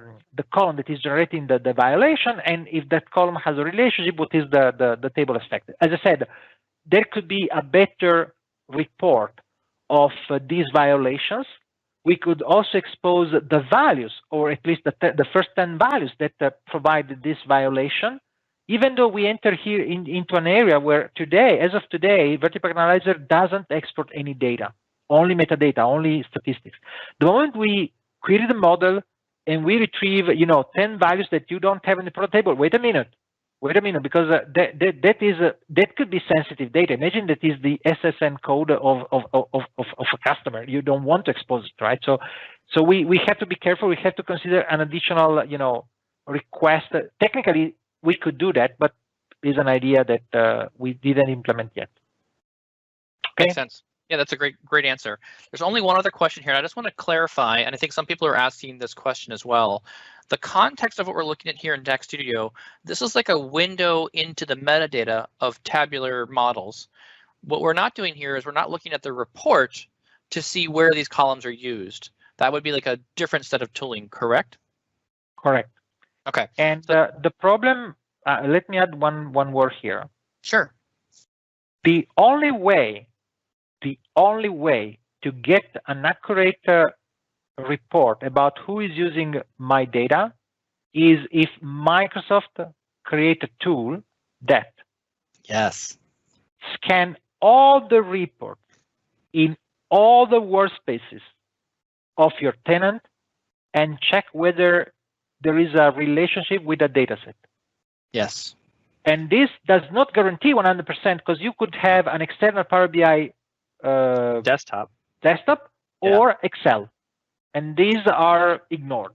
column that is generating the violation, and if that column has a relationship, what is the table affected. As I said, there could be a better report of these violations. We could also expose the values, or at least the first 10 values that provide this violation, even though we enter here into an area where today, as of today, VertiPaq Analyzer doesn't export any data, only metadata, only statistics. The moment we query the model and we retrieve, 10 values that you don't have in the product table, wait a minute, because that could be sensitive data. Imagine that is the SSN code of a customer. You don't want to expose it, right? So we have to be careful. We have to consider an additional, request. Technically, we could do that, but is an idea that we didn't implement yet. Okay. Makes sense. Yeah, that's a great answer. There's only one other question here. I just want to clarify, and I think some people are asking this question as well. The context of what we're looking at here in DAX Studio, this is like a window into the metadata of tabular models. What we're not doing here is we're not looking at the report to see where these columns are used. That would be like a different set of tooling, correct? Correct. Okay. And the problem, let me add one word here. Sure. The only way to get an accurate report about who is using my data is if Microsoft create a tool that scan all the reports in all the workspaces of your tenant and check whether there is a relationship with a data set. Yes. And this does not guarantee 100% because you could have an external Power BI desktop or Excel, and these are ignored.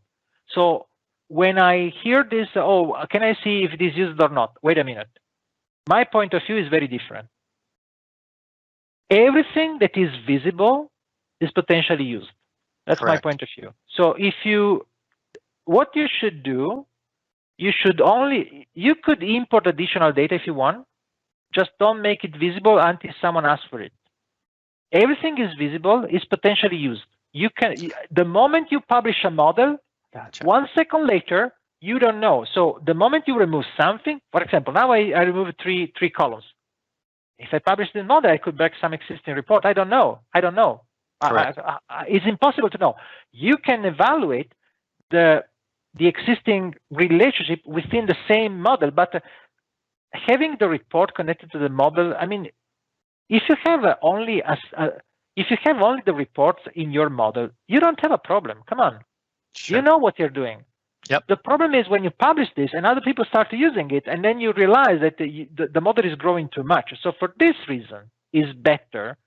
So when I hear this, oh, can I see if it is used or not? Wait a minute. My point of view is very different. Everything that is visible is potentially used. That's Correct. My point of view. So what you should do, you could import additional data if you want. Just don't make it visible until someone asks for it. Everything is visible, is potentially used. You can, the moment you publish a model, 1 second later, you don't know. So the moment you remove something, for example, now I remove three columns. If I publish the model, I could break some existing report. I don't know. It's impossible to know. You can evaluate the existing relationship within the same model, but having the report connected to the model, I mean, if you have only the reports in your model, you don't have a problem. Come on, you know what you're doing. Yep. The problem is when you publish this and other people start using it, and then you realize that the model is growing too much. So for this reason, it's better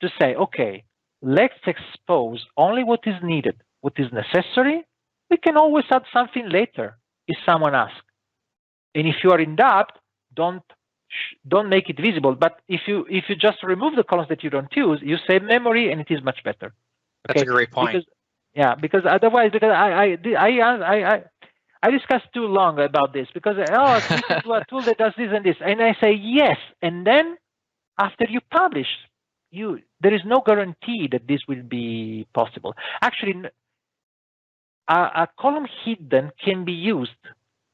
to say, okay, let's expose only what is needed, what is necessary. We can always add something later if someone asks. And if you are in doubt, don't make it visible. But if you just remove the columns that you don't use, you save memory, and it is much better. Okay? That's a great point. Because otherwise, because I discussed too long about this, because this is a tool that does this and this, and I say yes, and then after you publish, there is no guarantee that this will be possible. Actually, a column hidden can be used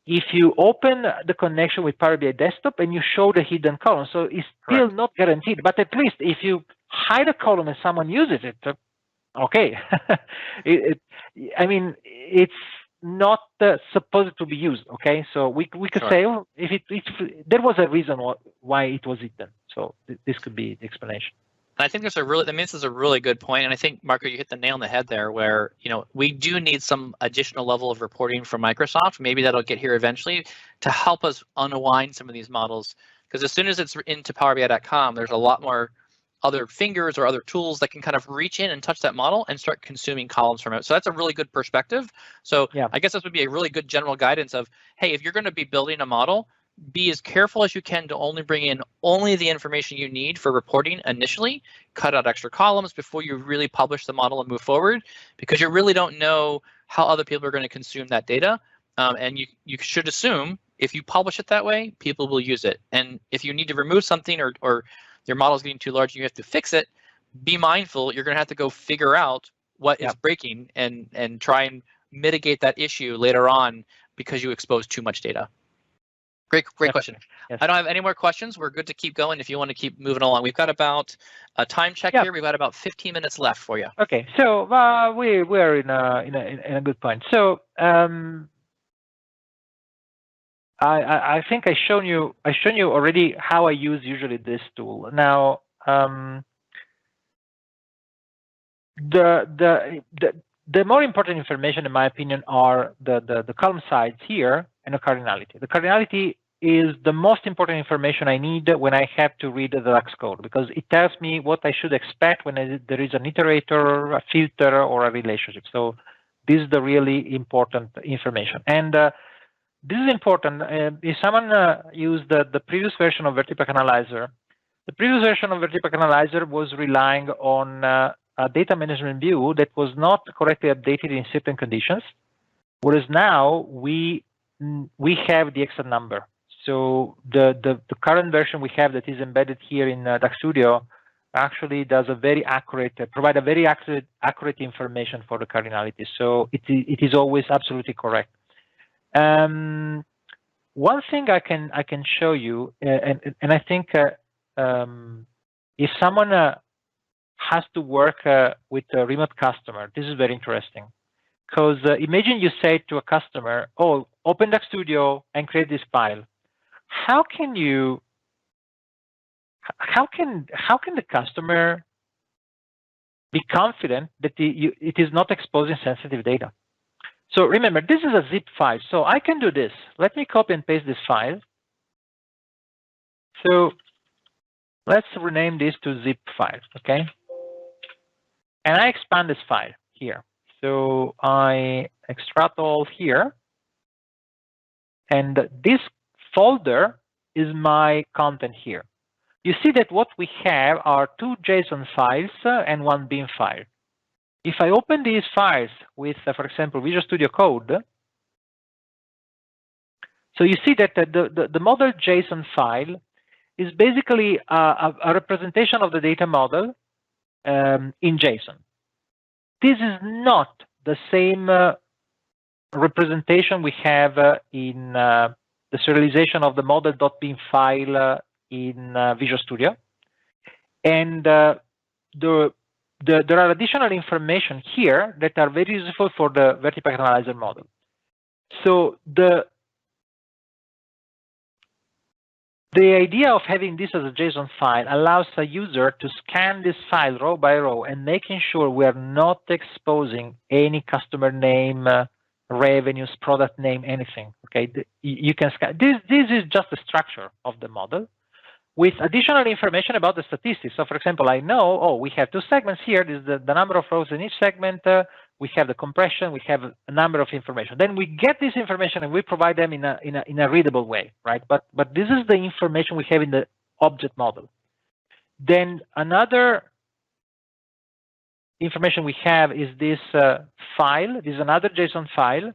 if you open the connection with Power BI Desktop and you show the hidden column. So it's still not guaranteed, but at least if you hide a column and someone uses it, okay. I mean, it's not supposed to be used. Okay, so we could say, oh, if there was a reason why it was hidden. So this could be the explanation. I think this is a really good point, and I think, Marco, you hit the nail on the head there, where we do need some additional level of reporting from Microsoft. Maybe that'll get here eventually to help us unwind some of these models, because as soon as it's into PowerBI.com, there's a lot more other fingers or other tools that can kind of reach in and touch that model and start consuming columns from it. So that's a really good perspective. So I guess this would be a really good general guidance of, hey, if you're going to be building a model, be as careful as you can to only bring in only the information you need for reporting initially. Cut out extra columns before you really publish the model and move forward, because you really don't know how other people are going to consume that data. And you should assume if you publish it that way, people will use it. And if you need to remove something or your model is getting too large and you have to fix it, be mindful. You're going to have to go figure out what is breaking and try and mitigate that issue later on because you exposed too much data. Great question. Yes. I don't have any more questions. We're good to keep going if you want to keep moving along. We've got about a time check here. We've got about 15 minutes left for you. Okay, so we're in a good point. So I think I shown you already how I use usually this tool. Now the more important information, in my opinion, are the column size here and the cardinality. The cardinality is the most important information I need when I have to read the DAX code, because it tells me what I should expect when there is an iterator, a filter, or a relationship. So this is the really important information. And this is important. If someone used the previous version of VertiPaq Analyzer, the previous version of VertiPaq Analyzer was relying on a data management view that was not correctly updated in certain conditions, whereas now we have the exact number. So the current version we have that is embedded here in DAX Studio actually does provide a very accurate information for the cardinality. So it is always absolutely correct. One thing I can show you, and I think if someone has to work with a remote customer, this is very interesting. Because imagine you say to a customer, "Oh, open DAX Studio and create this file." How can the customer be confident that it is not exposing sensitive data? So remember, this is a zip file. So I can do this. Let me copy and paste this file. So let's rename this to zip file, okay? And I expand this file here. So I extract all here. And this folder is my content here. You see that what we have are 2 JSON files and 1 bin file. If I open these files with, for example, Visual Studio Code, so you see that the model JSON file is basically a representation of the data model in JSON. This is not the same representation we have in the serialization of the model.bin file in Visual Studio. And the there are additional information here that are very useful for the VertiPaq Analyzer model. So the idea of having this as a JSON file allows a user to scan this file row by row and making sure we are not exposing any customer name, revenues, product name, anything. Okay, you can scan. This is just the structure of the model with additional information about the statistics. So for example, I know, oh, we have 2 segments here. This is the number of rows in each segment. We have the compression. We have a number of information. Then we get this information and we provide them in a readable way, right? But this is the information we have in the object model. Then another information we have is this file. This is another JSON file,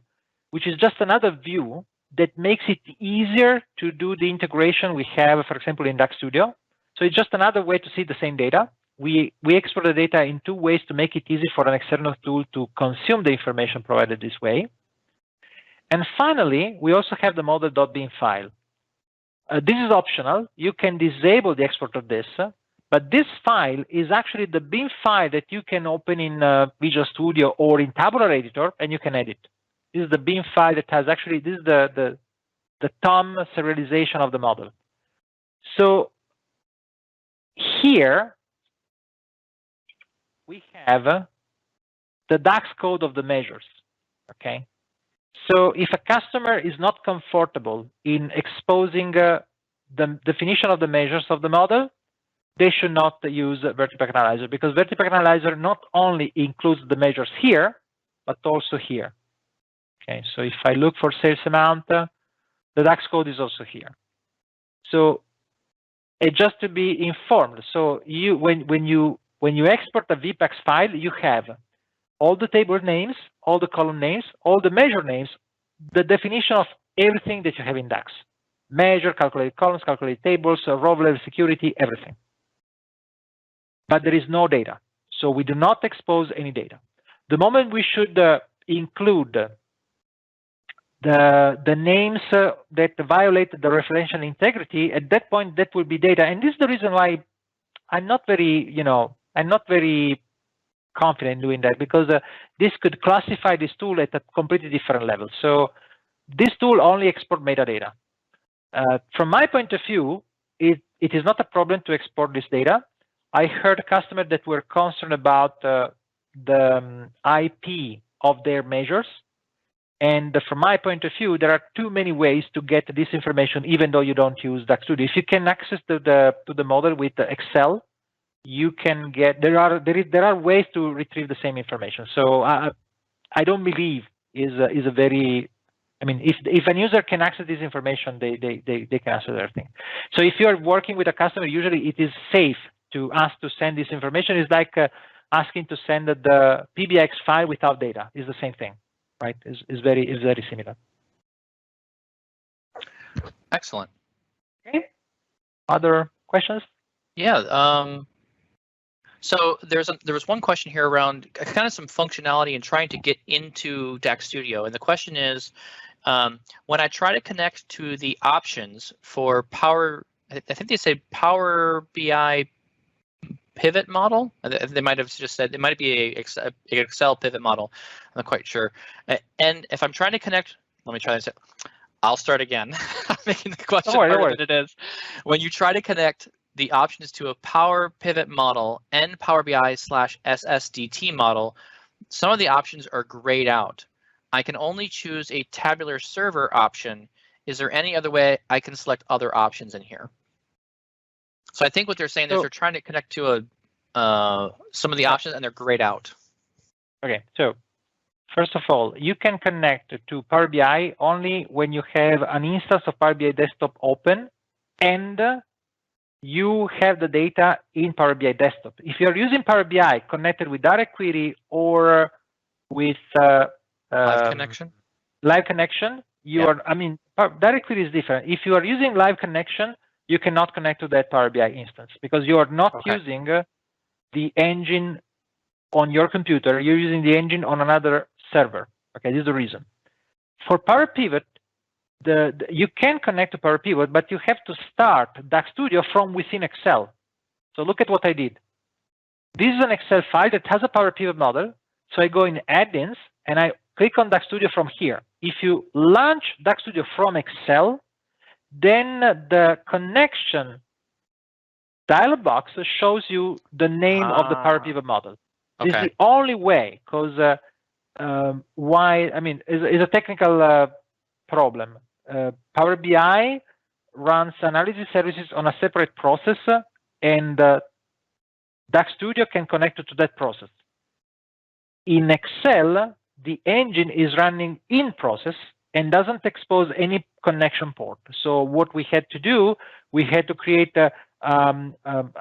which is just another view that makes it easier to do the integration we have, for example, in DAX Studio. So it's just another way to see the same data. We export the data in 2 ways to make it easy for an external tool to consume the information provided this way. And finally, we also have the model.bin file. This is optional. You can disable the export of this, but this file is actually the bin file that you can open in Visual Studio or in Tabular Editor, and you can edit. This is the bin file that has actually, this is the TOM serialization of the model. So here we have the DAX code of the measures, okay? So if a customer is not comfortable in exposing the definition of the measures of the model, they should not use VertiPaq Analyzer, because VertiPaq Analyzer not only includes the measures here, but also here. Okay, so if I look for sales amount, the DAX code is also here. So just to be informed, so when you export a VPAX file, you have all the table names, all the column names, all the measure names, the definition of everything that you have in DAX. Measure, calculated columns, calculated tables, row level security, everything. But there is no data. So we do not expose any data. The moment we should include the names that violate the referential integrity, at that point that will be data. And this is the reason why I'm not very, I'm not very confident doing that, because this could classify this tool at a completely different level. So this tool only exports metadata. From my point of view, it is not a problem to export this data. I heard customers that were concerned about the IP of their measures. And from my point of view, there are too many ways to get this information, even though you don't use DAX Studio. If you can access to the model with Excel, you can get, there are ways to retrieve the same information. So I don't believe is a very, I mean, if a user can access this information, they can access everything. So if you are working with a customer, usually it is safe to ask to send this information. It's like asking to send the PBX file without data. It's the same thing, right? It's very similar. Excellent. Okay. Other questions? Yeah. So there was one question here around kind of some functionality and trying to get into DAX Studio, and the question is, when I try to connect to the options for I think they say PowerBI pivot model. They might have just said it might be an Excel pivot model. I'm not quite sure. And if I'm trying to connect, let me try this. I'll start again. I'm making the question harder than it is. When you try to connect the options to a Power Pivot model and Power BI/SSDT model, some of the options are grayed out. I can only choose a tabular server option. Is there any other way I can select other options in here? So I think what they're saying is they're trying to connect to some of the options and they're grayed out. Okay, so first of all, you can connect to Power BI only when you have an instance of Power BI Desktop open and you have the data in Power BI Desktop. If you're using Power BI connected with Direct Query or with live connection, you are, I mean, Direct Query is different. If you are using live connection, you cannot connect to that Power BI instance because you are not using the engine on your computer. You're using the engine on another server. Okay, this is the reason. For Power Pivot, you can connect to Power Pivot, but you have to start DAX Studio from within Excel. So look at what I did. this is an Excel file that has a Power Pivot model. So I go in add-ins and I click on DAX Studio from here. If you launch DAX Studio from Excel, then the connection dialog box shows you the name of the Power Pivot model. This is the only way, because why? I mean, it's a technical problem. Power BI runs analysis services on a separate process, and DAX Studio can connect to that process. In Excel, the engine is running in process and doesn't expose any connection port. So what we had to do, we had to create a,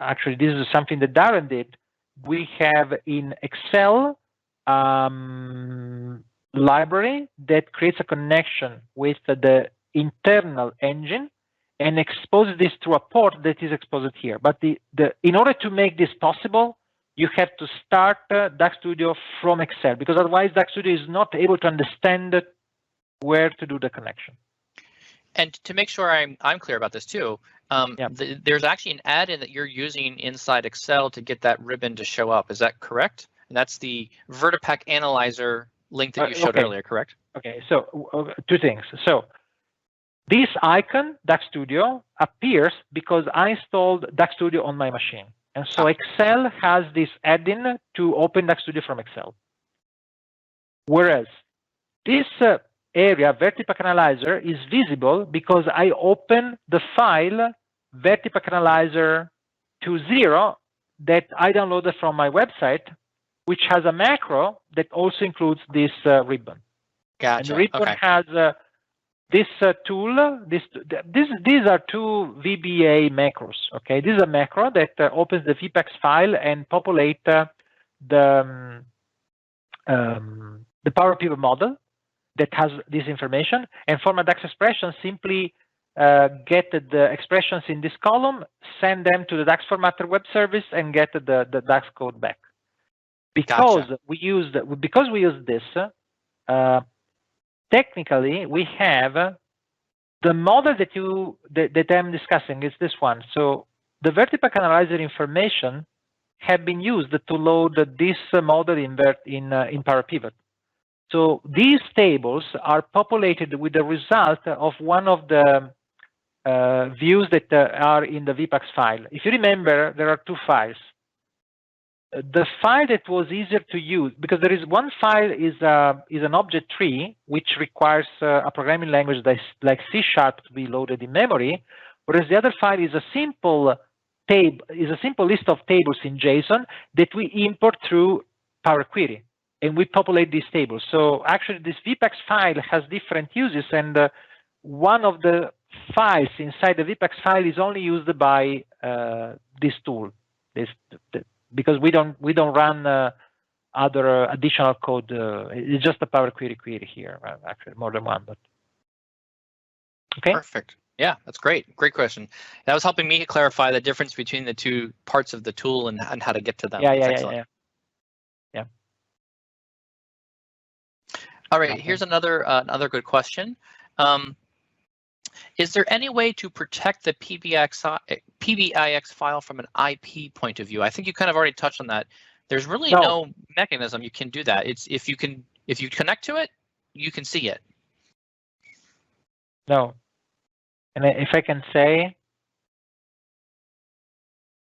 actually this is something that Darren did. We have in Excel library that creates a connection with the internal engine and exposes this through a port that is exposed here. But in order to make this possible, you have to start DAX Studio from Excel, because otherwise DAX Studio is not able to understand where to do the connection. And to make sure I'm clear about this too, there's actually an add-in that you're using inside Excel to get that ribbon to show up. Is that correct? And that's the VertiPaq Analyzer link that you showed earlier, correct? Okay, so two things. So this icon, DAX Studio, appears because I installed DAX Studio on my machine. And so Excel has this add-in to open DAX Studio from Excel. Whereas this area, VertiPaq Analyzer, is visible because I open the file VertiPaq Analyzer 2.0 that I downloaded from my website, which has a macro that also includes this ribbon. Gotcha. And the ribbon has this tool. These are two VBA macros. Okay, this is a macro that opens the VPEX file and populate the Power Pivot model that has this information. And for my DAX expression, simply get the expressions in this column, send them to the DAX formatter web service, and get the DAX code back. Because we use this, technically we have the model that I'm discussing is this one. So the VertiPaq Analyzer information have been used to load this model in Power Pivot. So these tables are populated with the result of one of the views that are in the VPEX file. If you remember, there are two files. The file that was easier to use, because there is one file is an object tree, which requires a programming language like C# to be loaded in memory, whereas the other file is a simple list of tables in JSON that we import through Power Query, and we populate these tables. So actually, this VPEX file has different uses, and one of the files inside the VPEX file is only used by this tool. Because we don't run other additional code. It's just a Power Query here. Actually, more than one, but okay. Perfect. Yeah, that's great. Great question. That was helping me clarify the difference between the two parts of the tool and how to get to them. Yeah. All right. Here's another good question. Is there any way to protect the PBIX file from an IP point of view? I think you kind of already touched on that. There's really no mechanism you can do that. It's if you connect to it, you can see it. No. And if I can say,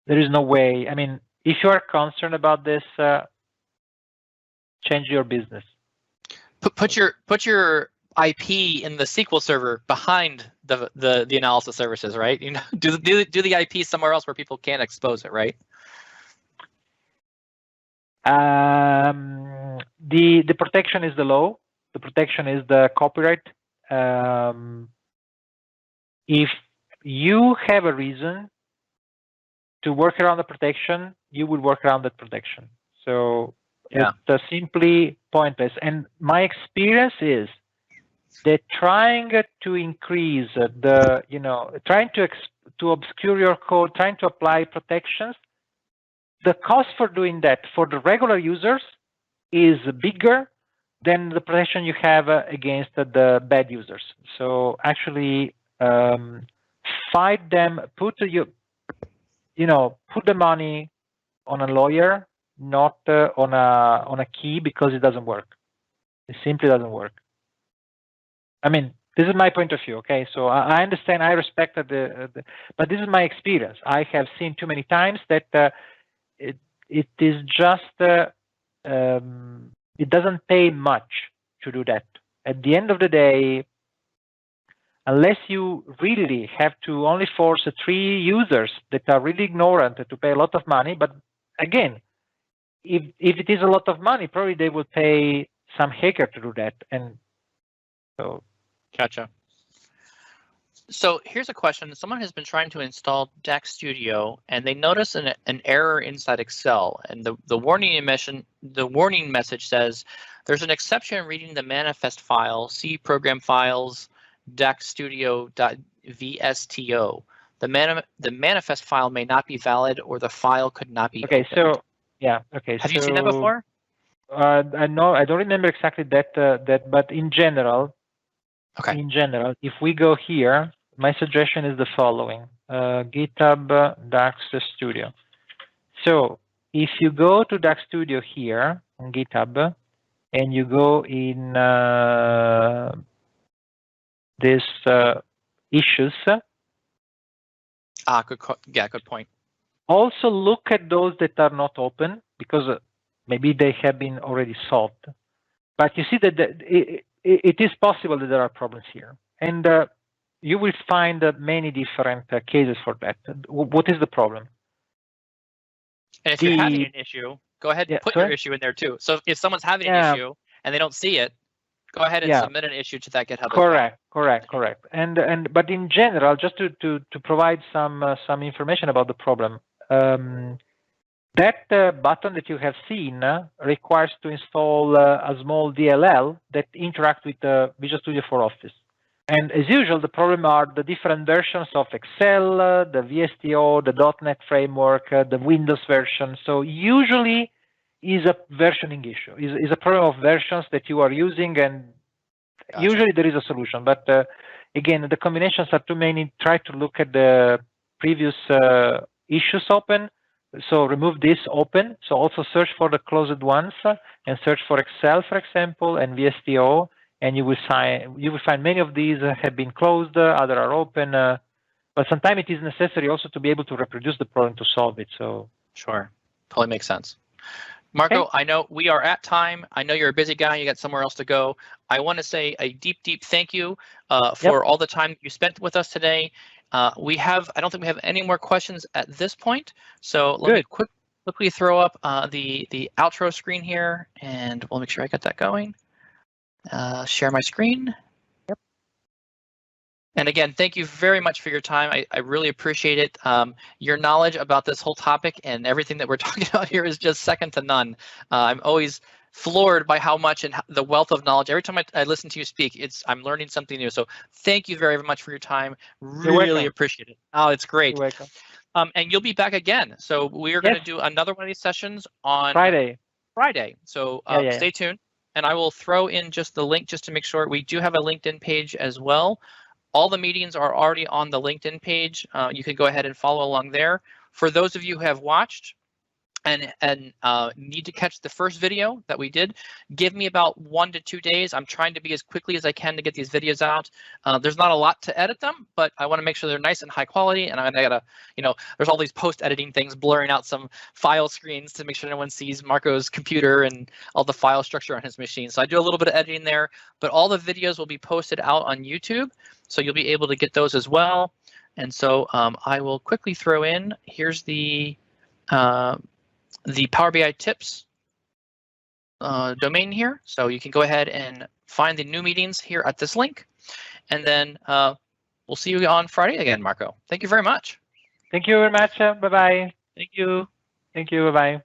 there is no way. I mean, if you are concerned about this, change your business. Put your IP in the SQL server behind the analysis services, right? You know, do the IP somewhere else where people can't expose it, right? The protection is the law. The protection is the copyright. If you have a reason to work around the protection, you will work around that protection. So it's simply pointless. And my experience is that trying to increase trying to obscure your code, trying to apply protections, the cost for doing that for the regular users is bigger than the protection you have against the bad users. So actually, fight them. Put the money on a lawyer, not on a key, because it doesn't work. It simply doesn't work. I mean, this is my point of view. Okay, so I understand, I respect but this is my experience. I have seen too many times that it is just it doesn't pay much to do that. At the end of the day, unless you really have to only force 3 users that are really ignorant to pay a lot of money, but again, if it is a lot of money, probably they will pay some hacker to do that. And so, gotcha. So here's a question. Someone has been trying to install DAX Studio, and they notice an error inside Excel. And the warning message says there's an exception reading the manifest file, C program files, DAX Studio.vsto. The manifest file may not be valid, or the file could not be opened. So yeah, okay. Have you seen that before? I know, I don't remember exactly that, but in general, okay. In general, if we go here, my suggestion is the following: GitHub DAX Studio. So if you go to DAX Studio here on GitHub, and you go in this issues. Good point. Also look at those that are not open, because maybe they have been already solved. But you see that it is possible that there are problems here, and you will find many different cases for that. What is the problem? And if you're having an issue, go ahead and put your issue in there too. So if someone's having an issue and they don't see it, go ahead and submit an issue to that GitHub. Correct. And but in general, just to provide some information about the problem, that button that you have seen requires to install a small DLL that interacts with Visual Studio for Office. And as usual, the problem are the different versions of Excel, the VSTO, the .NET framework, the Windows version. So usually is a versioning issue, is a problem of versions that you are using, and usually there is a solution. But again, the combinations are too many. Try to look at the previous issues open. So remove this open. So also search for the closed ones and search for Excel, for example, and VSTO. And you will find many of these have been closed, other are open, but sometimes it is necessary also to be able to reproduce the problem to solve it. So sure, totally makes sense. Marco, okay. I know we are at time. I know you're a busy guy. You got somewhere else to go. I want to say a deep thank you for all the time you spent with us today. I don't think we have any more questions at this point. So let me quickly throw up the outro screen here, and we'll make sure I got that going. Share my screen. Yep. And again, thank you very much for your time. I really appreciate it. Your knowledge about this whole topic and everything that we're talking about here is just second to none. I'm always floored by how much and the wealth of knowledge. Every time I listen to you speak, I'm learning something new. So thank you very much for your time. Really appreciate it. Oh, it's great. You're welcome. And you'll be back again. So we're going to do another one of these sessions on Friday. So stay tuned. And I will throw in just the link just to make sure. We do have a LinkedIn page as well. All the meetings are already on the LinkedIn page. You can go ahead and follow along there. For those of you who have watched and need to catch the first video that we did, give me about 1 to 2 days. I'm trying to be as quickly as I can to get these videos out. There's not a lot to edit them, but I want to make sure they're nice and high quality. And I gotta, there's all these post-editing things, blurring out some file screens to make sure no one sees Marco's computer and all the file structure on his machine. So I do a little bit of editing there, but all the videos will be posted out on YouTube, so you'll be able to get those as well. And so I will quickly throw in, here's the PowerBI.Tips domain here. So you can go ahead and find the new meetings here at this link. And then we'll see you on Friday again, Marco. Thank you very much. Thank you very much. Bye-bye. Thank you. Thank you. Bye-bye.